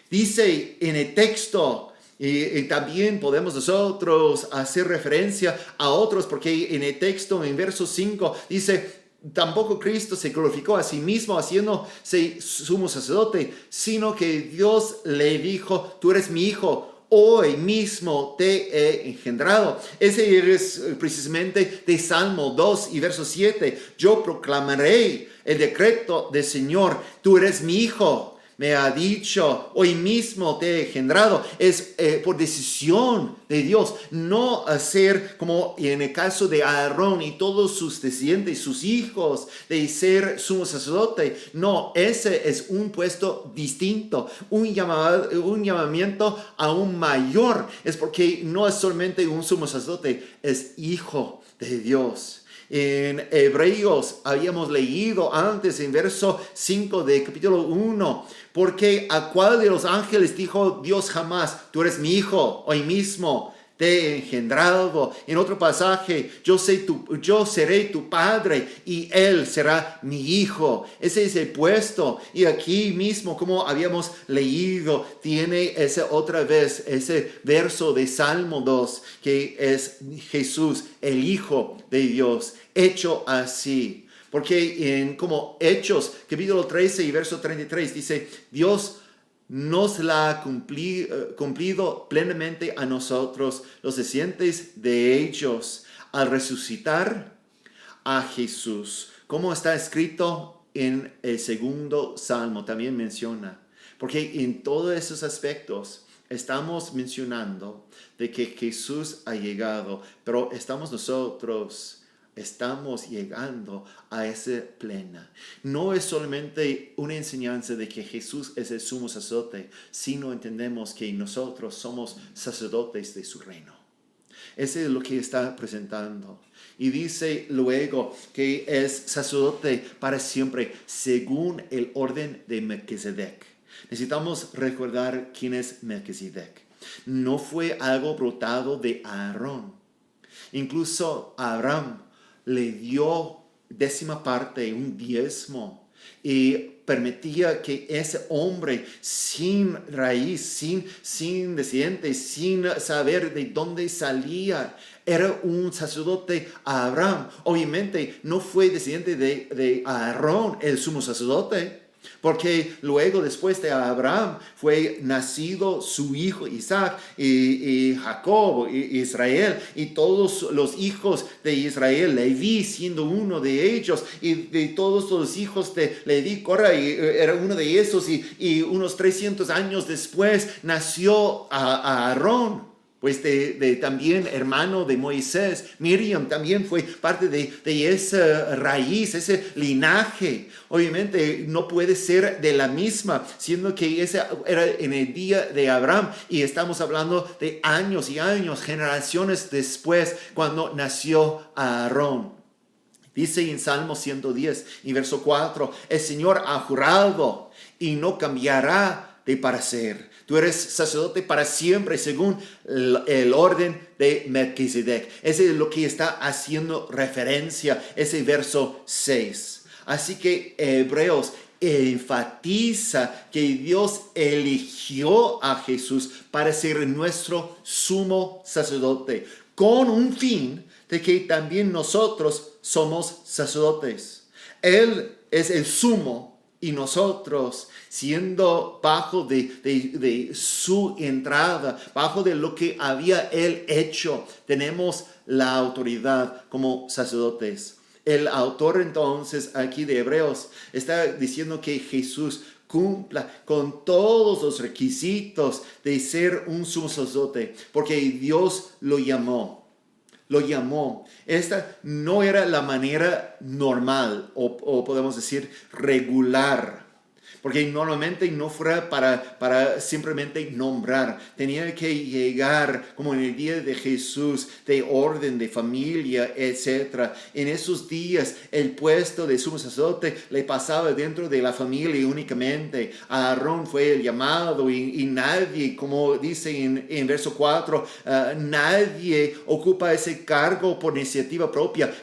Dice en el texto, y también podemos nosotros hacer referencia a otros, porque en el texto, en verso 5, dice: tampoco Cristo se glorificó a sí mismo haciéndose sumo sacerdote, sino que Dios le dijo: tú eres mi hijo, hoy mismo te he engendrado. Ese es precisamente de Salmo 2 y verso 7. Yo proclamaré el decreto del Señor. Tú eres mi hijo. Me ha dicho, hoy mismo te he engendrado. Es por decisión de Dios, no hacer como en el caso de Aarón y todos sus descendientes, sus hijos, de ser sumo sacerdote. No, ese es un puesto distinto, un llamamiento aún mayor. Es porque no es solamente un sumo sacerdote, es hijo de Dios. En Hebreos habíamos leído antes en verso 5 de capítulo 1, porque ¿a cuál de los ángeles dijo Dios jamás, tú eres mi hijo, hoy mismo te he engendrado? En otro pasaje, yo seré tu padre y él será mi hijo. Ese es el puesto. Y aquí mismo, como habíamos leído, tiene otra vez ese verso de Salmo 2, que es Jesús, el Hijo de Dios, hecho así. Porque en como Hechos, capítulo 13 y verso 33, dice, Dios nos la ha cumplido plenamente a nosotros, los descendientes de ellos, al resucitar a Jesús. Como está escrito en el segundo Salmo, también menciona. Porque en todos esos aspectos estamos mencionando de que Jesús ha llegado, pero estamos llegando a esa plena. No es solamente una enseñanza de que Jesús es el sumo sacerdote, sino entendemos que nosotros somos sacerdotes de su reino. Ese es lo que está presentando. Y dice luego que es sacerdote para siempre, según el orden de Melquisedec. Necesitamos recordar quién es Melquisedec. No fue algo brotado de Aarón. Incluso Abraham le dio 10% un diezmo, y permitía que ese hombre sin raíz, sin descendientes, sin saber de dónde salía, era un sacerdote a Abraham. Obviamente no fue descendiente de Aarón, el sumo sacerdote, porque luego, después de Abraham, fue nacido su hijo Isaac y Jacob y Israel, y todos los hijos de Israel, Leví siendo uno de ellos, y de todos los hijos de Leví, Corra era uno de esos, y unos 300 años después nació a Aarón. Pues también hermano de Moisés. Miriam también fue parte de esa raíz, ese linaje. Obviamente no puede ser de la misma, siendo que ese era en el día de Abraham, y estamos hablando de años y años, generaciones después, cuando nació Aarón. Dice en Salmo 110 y verso 4, el Señor ha jurado y no cambiará de parecer. Tú eres sacerdote para siempre según el orden de Melquisedec. Ese es lo que está haciendo referencia ese verso 6. Así que Hebreos enfatiza que Dios eligió a Jesús para ser nuestro sumo sacerdote, con un fin de que también nosotros somos sacerdotes. Él es el sumo, y nosotros, siendo bajo de su entrada, bajo de lo que había Él hecho, tenemos la autoridad como sacerdotes. El autor entonces aquí de Hebreos está diciendo que Jesús cumpla con todos los requisitos de ser un sumo sacerdote, porque Dios lo llamó. Esta no era la manera normal o podemos decir regular, porque normalmente no fuera para simplemente nombrar. Tenía que llegar como en el día de Jesús, de orden, de familia, etc. En esos días el puesto de sumo sacerdote le pasaba dentro de la familia únicamente. Aarón fue el llamado y nadie, como dice en verso 4, nadie ocupa ese cargo por iniciativa propia.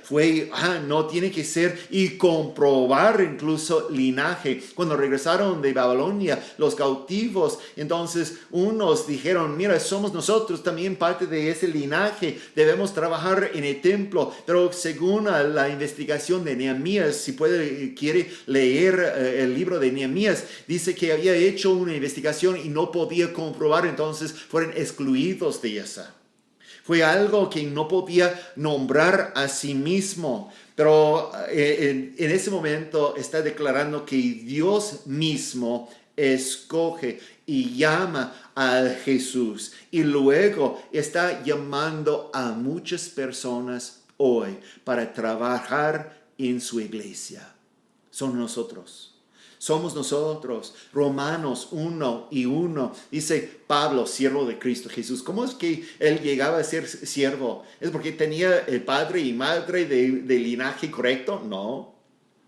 No tiene que ser y comprobar incluso linaje. Cuando regresó regresaron de Babilonia, los cautivos, entonces unos dijeron, mira, somos nosotros también parte de ese linaje, debemos trabajar en el templo. Pero según la investigación de Nehemías, si quiere leer el libro de Nehemías, dice que había hecho una investigación y no podía comprobar, entonces fueron excluidos de esa. Fue algo que no podía nombrar a sí mismo. Pero en ese momento está declarando que Dios mismo escoge y llama a Jesús. Y luego está llamando a muchas personas hoy para trabajar en su iglesia. Son nosotros. Somos nosotros. Romanos 1:1 dice Pablo, siervo de Cristo Jesús. ¿Cómo es que él llegaba a ser siervo? ¿Es porque tenía el padre y madre de linaje correcto? No,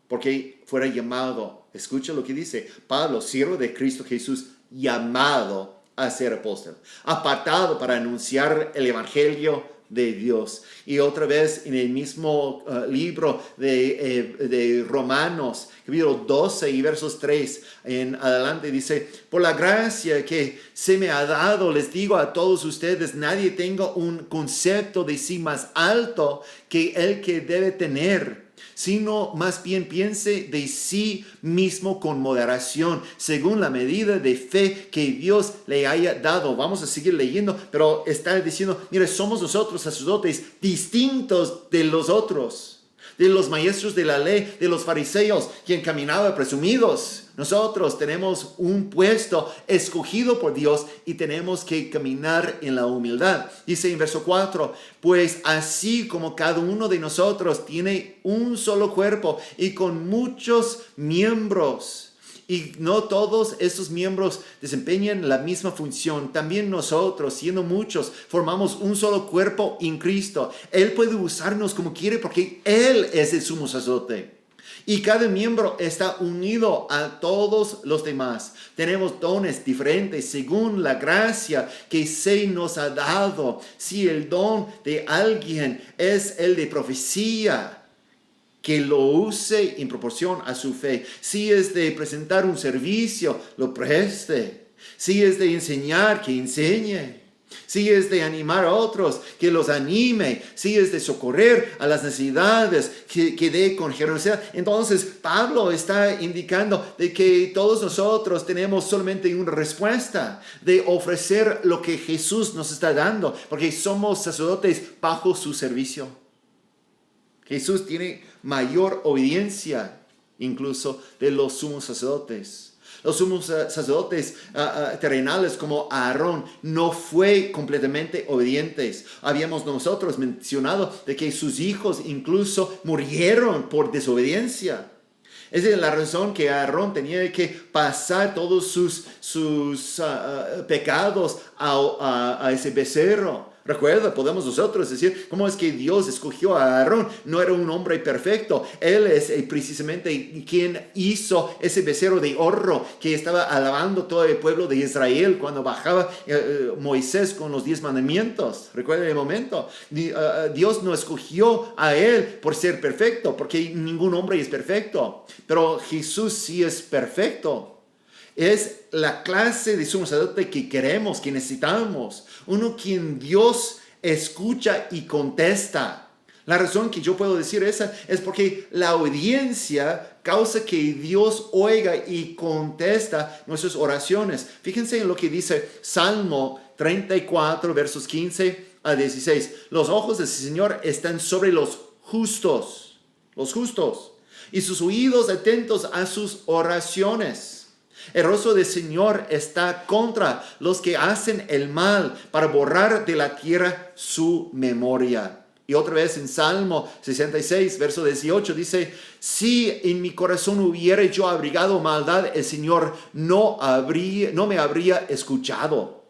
porque fuera llamado. Escucha lo que dice Pablo, siervo de Cristo Jesús, llamado a ser apóstol, apartado para anunciar el evangelio de Dios. Y otra vez en el mismo libro de Romanos, capítulo 12 y versos 3 en adelante, dice: por la gracia que se me ha dado, les digo a todos ustedes, nadie tenga un concepto de sí más alto que el que debe tener, sino más bien piense de sí mismo con moderación, según la medida de fe que Dios le haya dado. Vamos a seguir leyendo, pero está diciendo, mire, somos nosotros sacerdotes distintos de los otros, de los maestros de la ley, de los fariseos, quien caminaba presumidos. Nosotros tenemos un puesto escogido por Dios y tenemos que caminar en la humildad. Dice en verso 4, pues así como cada uno de nosotros tiene un solo cuerpo y con muchos miembros, y no todos estos miembros desempeñan la misma función, también nosotros, siendo muchos, formamos un solo cuerpo en Cristo. Él puede usarnos como quiere porque Él es el sumo sacerdote. Y cada miembro está unido a todos los demás. Tenemos dones diferentes según la gracia que se nos ha dado. Si el don de alguien es el de profecía, que lo use en proporción a su fe. Si es de presentar un servicio, lo preste. Si es de enseñar, que enseñe. Si es de animar a otros, que los anime. Si es de socorrer a las necesidades, que dé con generosidad. Entonces, Pablo está indicando de que todos nosotros tenemos solamente una respuesta de ofrecer lo que Jesús nos está dando, porque somos sacerdotes bajo su servicio. Jesús tiene mayor obediencia incluso de los sumos sacerdotes. Los sumos sacerdotes terrenales como Aarón no fue completamente obedientes. Habíamos nosotros mencionado de que sus hijos incluso murieron por desobediencia. Esa es la razón que Aarón tenía que pasar todos sus pecados a ese becerro. Recuerda, podemos nosotros decir, ¿cómo es que Dios escogió a Aarón? No era un hombre perfecto. Él es precisamente quien hizo ese becerro de oro que estaba alabando todo el pueblo de Israel cuando bajaba Moisés con los 10 mandamientos. Recuerda el momento. Dios no escogió a él por ser perfecto, porque ningún hombre es perfecto. Pero Jesús sí es perfecto. Es la clase de sumo sacerdote que queremos, que necesitamos. Uno quien Dios escucha y contesta. La razón que yo puedo decir esa es porque la obediencia causa que Dios oiga y contesta nuestras oraciones. Fíjense en lo que dice Salmo 34, versos 15 a 16. Los ojos del Señor están sobre los justos, y sus oídos atentos a sus oraciones. El rostro del Señor está contra los que hacen el mal, para borrar de la tierra su memoria. Y otra vez en Salmo 66, verso 18 dice: si en mi corazón hubiera yo abrigado maldad, el Señor no me habría escuchado.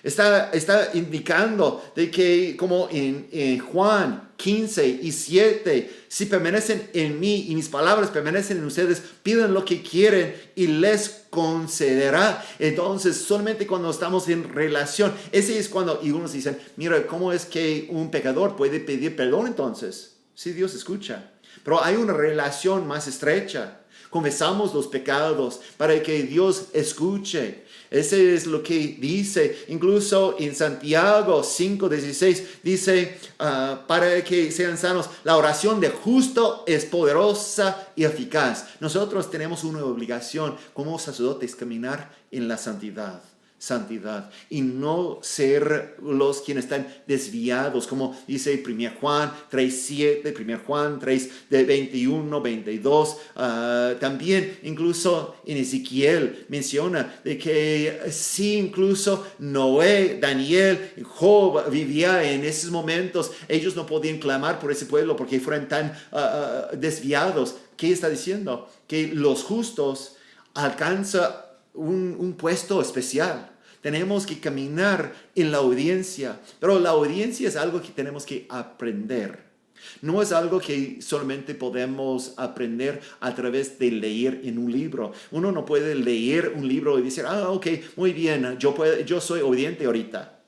Está indicando de que, como en Juan 15 y 7, si permanecen en mí y mis palabras permanecen en ustedes, pidan lo que quieren y les concederá. Entonces, solamente cuando estamos en relación, ese es cuando, y unos dicen, mira, ¿cómo es que un pecador puede pedir perdón entonces? Sí, Dios escucha. Pero hay una relación más estrecha. confesamos los pecados, para que Dios escuche. Ese es lo que dice, incluso en Santiago 5:16, dice, para que sean sanos, la oración de justo es poderosa y eficaz. Nosotros tenemos una obligación como sacerdotes, caminar en la santidad y no ser los quienes están desviados, como dice 1 Juan 3:7, 1 Juan 3 de 21, 22. También incluso en Ezequiel menciona de que sí, incluso Noé, Daniel, Job vivía en esos momentos. Ellos no podían clamar por ese pueblo porque fueran tan desviados. ¿Qué está diciendo? Que los justos alcanzan un puesto especial. Tenemos que caminar en la obediencia, pero la obediencia es algo que tenemos que aprender. No es algo que solamente podemos aprender a través de leer en un libro. Uno no puede leer un libro y decir, ok, muy bien, yo soy obediente ahorita.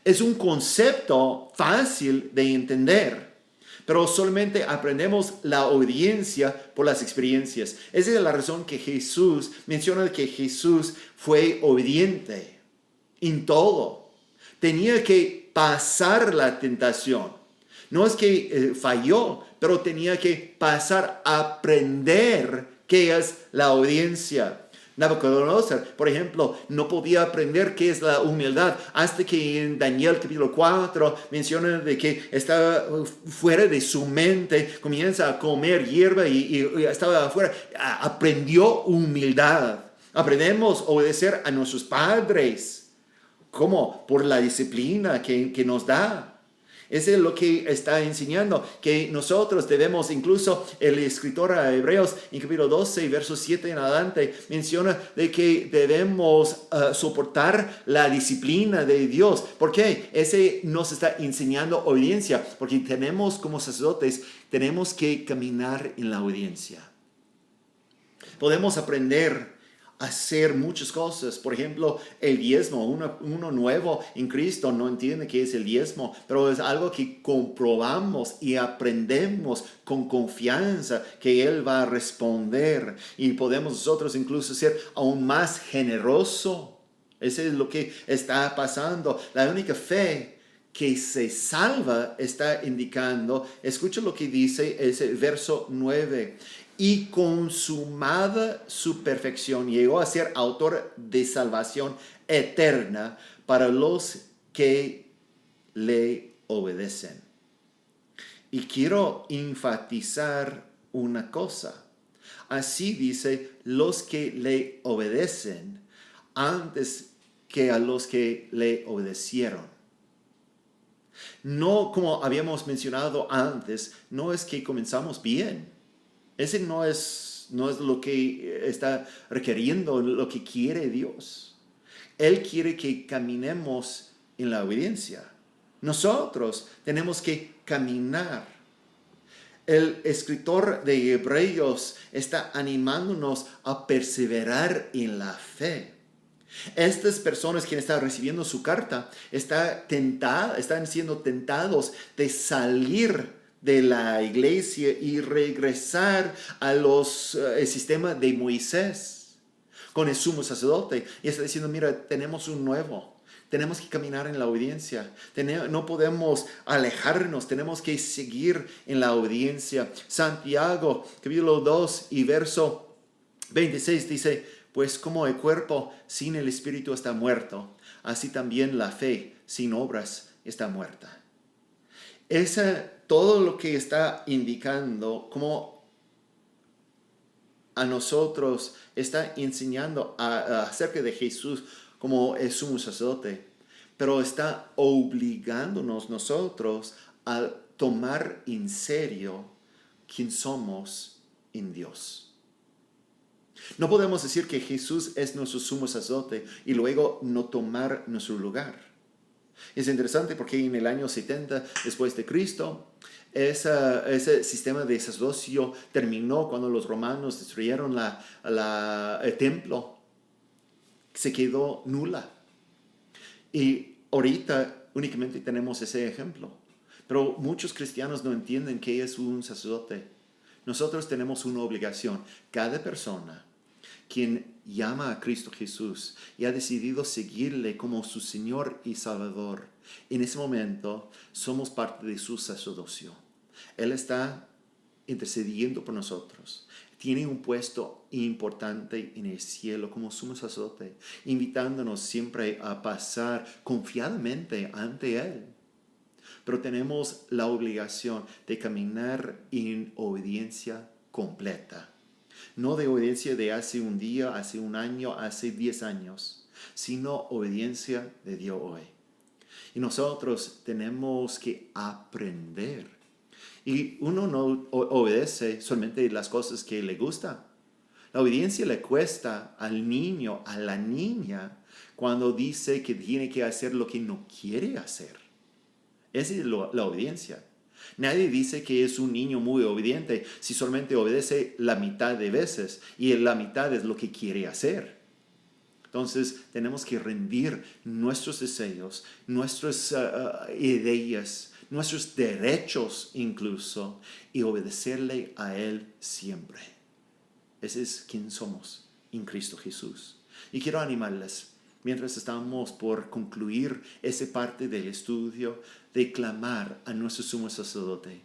Es un concepto fácil de entender, pero solamente aprendemos la obediencia por las experiencias. Esa es la razón que Jesús menciona que Jesús fue obediente en todo. Tenía que pasar la tentación. No es que falló, pero tenía que pasar a aprender qué es la obediencia. Nabucodonosor, por ejemplo, no podía aprender qué es la humildad hasta que en Daniel capítulo 4 menciona de que estaba fuera de su mente, comienza a comer hierba y estaba afuera. Aprendió humildad. Aprendemos a obedecer a nuestros padres. ¿Cómo? Por la disciplina que nos da. Eso es lo que está enseñando, que nosotros debemos, incluso el escritor a Hebreos en capítulo 12, verso 7 en adelante, menciona de que debemos soportar la disciplina de Dios. ¿Por qué? Ese nos está enseñando obediencia, porque tenemos como sacerdotes, tenemos que caminar en la obediencia. Podemos aprender hacer muchas cosas. Por ejemplo, el diezmo. Uno nuevo en Cristo no entiende qué es el diezmo, pero es algo que comprobamos y aprendemos con confianza que Él va a responder. Y podemos nosotros incluso ser aún más generosos. Eso es lo que está pasando. La única fe que se salva está indicando, escucha lo que dice ese verso 9. Y consumada su perfección, llegó a ser autor de salvación eterna para los que le obedecen. Y quiero enfatizar una cosa. Así dice, los que le obedecen antes que a los que le obedecieron. No, como habíamos mencionado antes, no es que comenzamos bien. Ese no es lo que está requiriendo, lo que quiere Dios. Él quiere que caminemos en la obediencia. Nosotros tenemos que caminar. El escritor de Hebreos está animándonos a perseverar en la fe. Estas personas que están recibiendo su carta están siendo tentados de salir de la iglesia y regresar a el sistema de Moisés con el sumo sacerdote. Y está diciendo, mira, tenemos un nuevo. Tenemos que caminar en la obediencia. No podemos alejarnos. Tenemos que seguir en la obediencia. Santiago, capítulo 2 y verso 26 dice, pues como el cuerpo sin el espíritu está muerto, así también la fe sin obras está muerta. Todo lo que está indicando, como a nosotros está enseñando acerca de Jesús como el sumo sacerdote, pero está obligándonos nosotros a tomar en serio quién somos en Dios. No podemos decir que Jesús es nuestro sumo sacerdote y luego no tomar nuestro lugar. Es interesante porque en el año 70 después de Cristo, ese sistema de sacerdocio terminó cuando los romanos destruyeron el templo. Se quedó nula. Y ahorita únicamente tenemos ese ejemplo. Pero muchos cristianos no entienden qué es un sacerdote. Nosotros tenemos una obligación. Cada persona quien llama a Cristo Jesús y ha decidido seguirle como su Señor y Salvador, en ese momento somos parte de su sacerdocio. Él está intercediendo por nosotros. Tiene un puesto importante en el cielo como sumo sacerdote, invitándonos siempre a pasar confiadamente ante Él. Pero tenemos la obligación de caminar en obediencia completa. No de obediencia de hace un día, hace un año, hace 10 años, sino obediencia de Dios hoy. Y nosotros tenemos que aprender. Y uno no obedece solamente las cosas que le gustan. La obediencia le cuesta al niño, a la niña, cuando dice que tiene que hacer lo que no quiere hacer. Esa es la obediencia. Nadie dice que es un niño muy obediente si solamente obedece la mitad de veces y la mitad es lo que quiere hacer. Entonces tenemos que rendir nuestros deseos, nuestras ideas, nuestros derechos incluso, y obedecerle a Él siempre. Ese es quien somos en Cristo Jesús. Y quiero animarles, mientras estamos por concluir esa parte del estudio, de clamar a nuestro sumo sacerdote,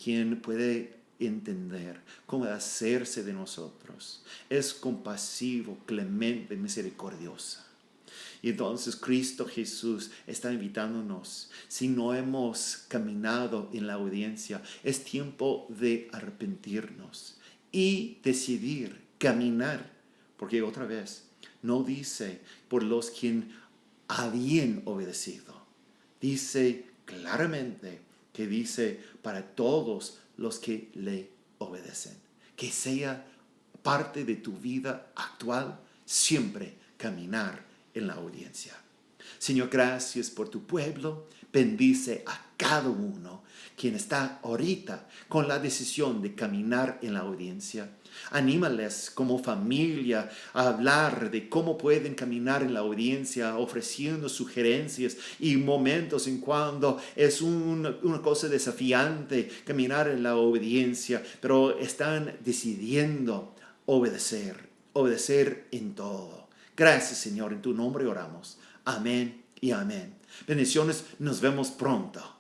quien puede entender cómo hacerse de nosotros. Es compasivo, clemente, misericordioso. Y entonces Cristo Jesús está invitándonos. Si no hemos caminado en la obediencia, es tiempo de arrepentirnos y decidir caminar. Porque otra vez, no dice por los quienes habían obedecido. Dice claramente que dice para todos los que le obedecen. Que sea parte de tu vida actual siempre caminar en la obediencia. Señor, gracias por tu pueblo. Bendice a cada uno quien está ahorita con la decisión de caminar en la obediencia. Anímales como familia a hablar de cómo pueden caminar en la obediencia, ofreciendo sugerencias y momentos en cuando es una cosa desafiante caminar en la obediencia, pero están decidiendo obedecer en todo. Gracias, Señor, en tu nombre oramos. Amén y amén. Bendiciones, nos vemos pronto.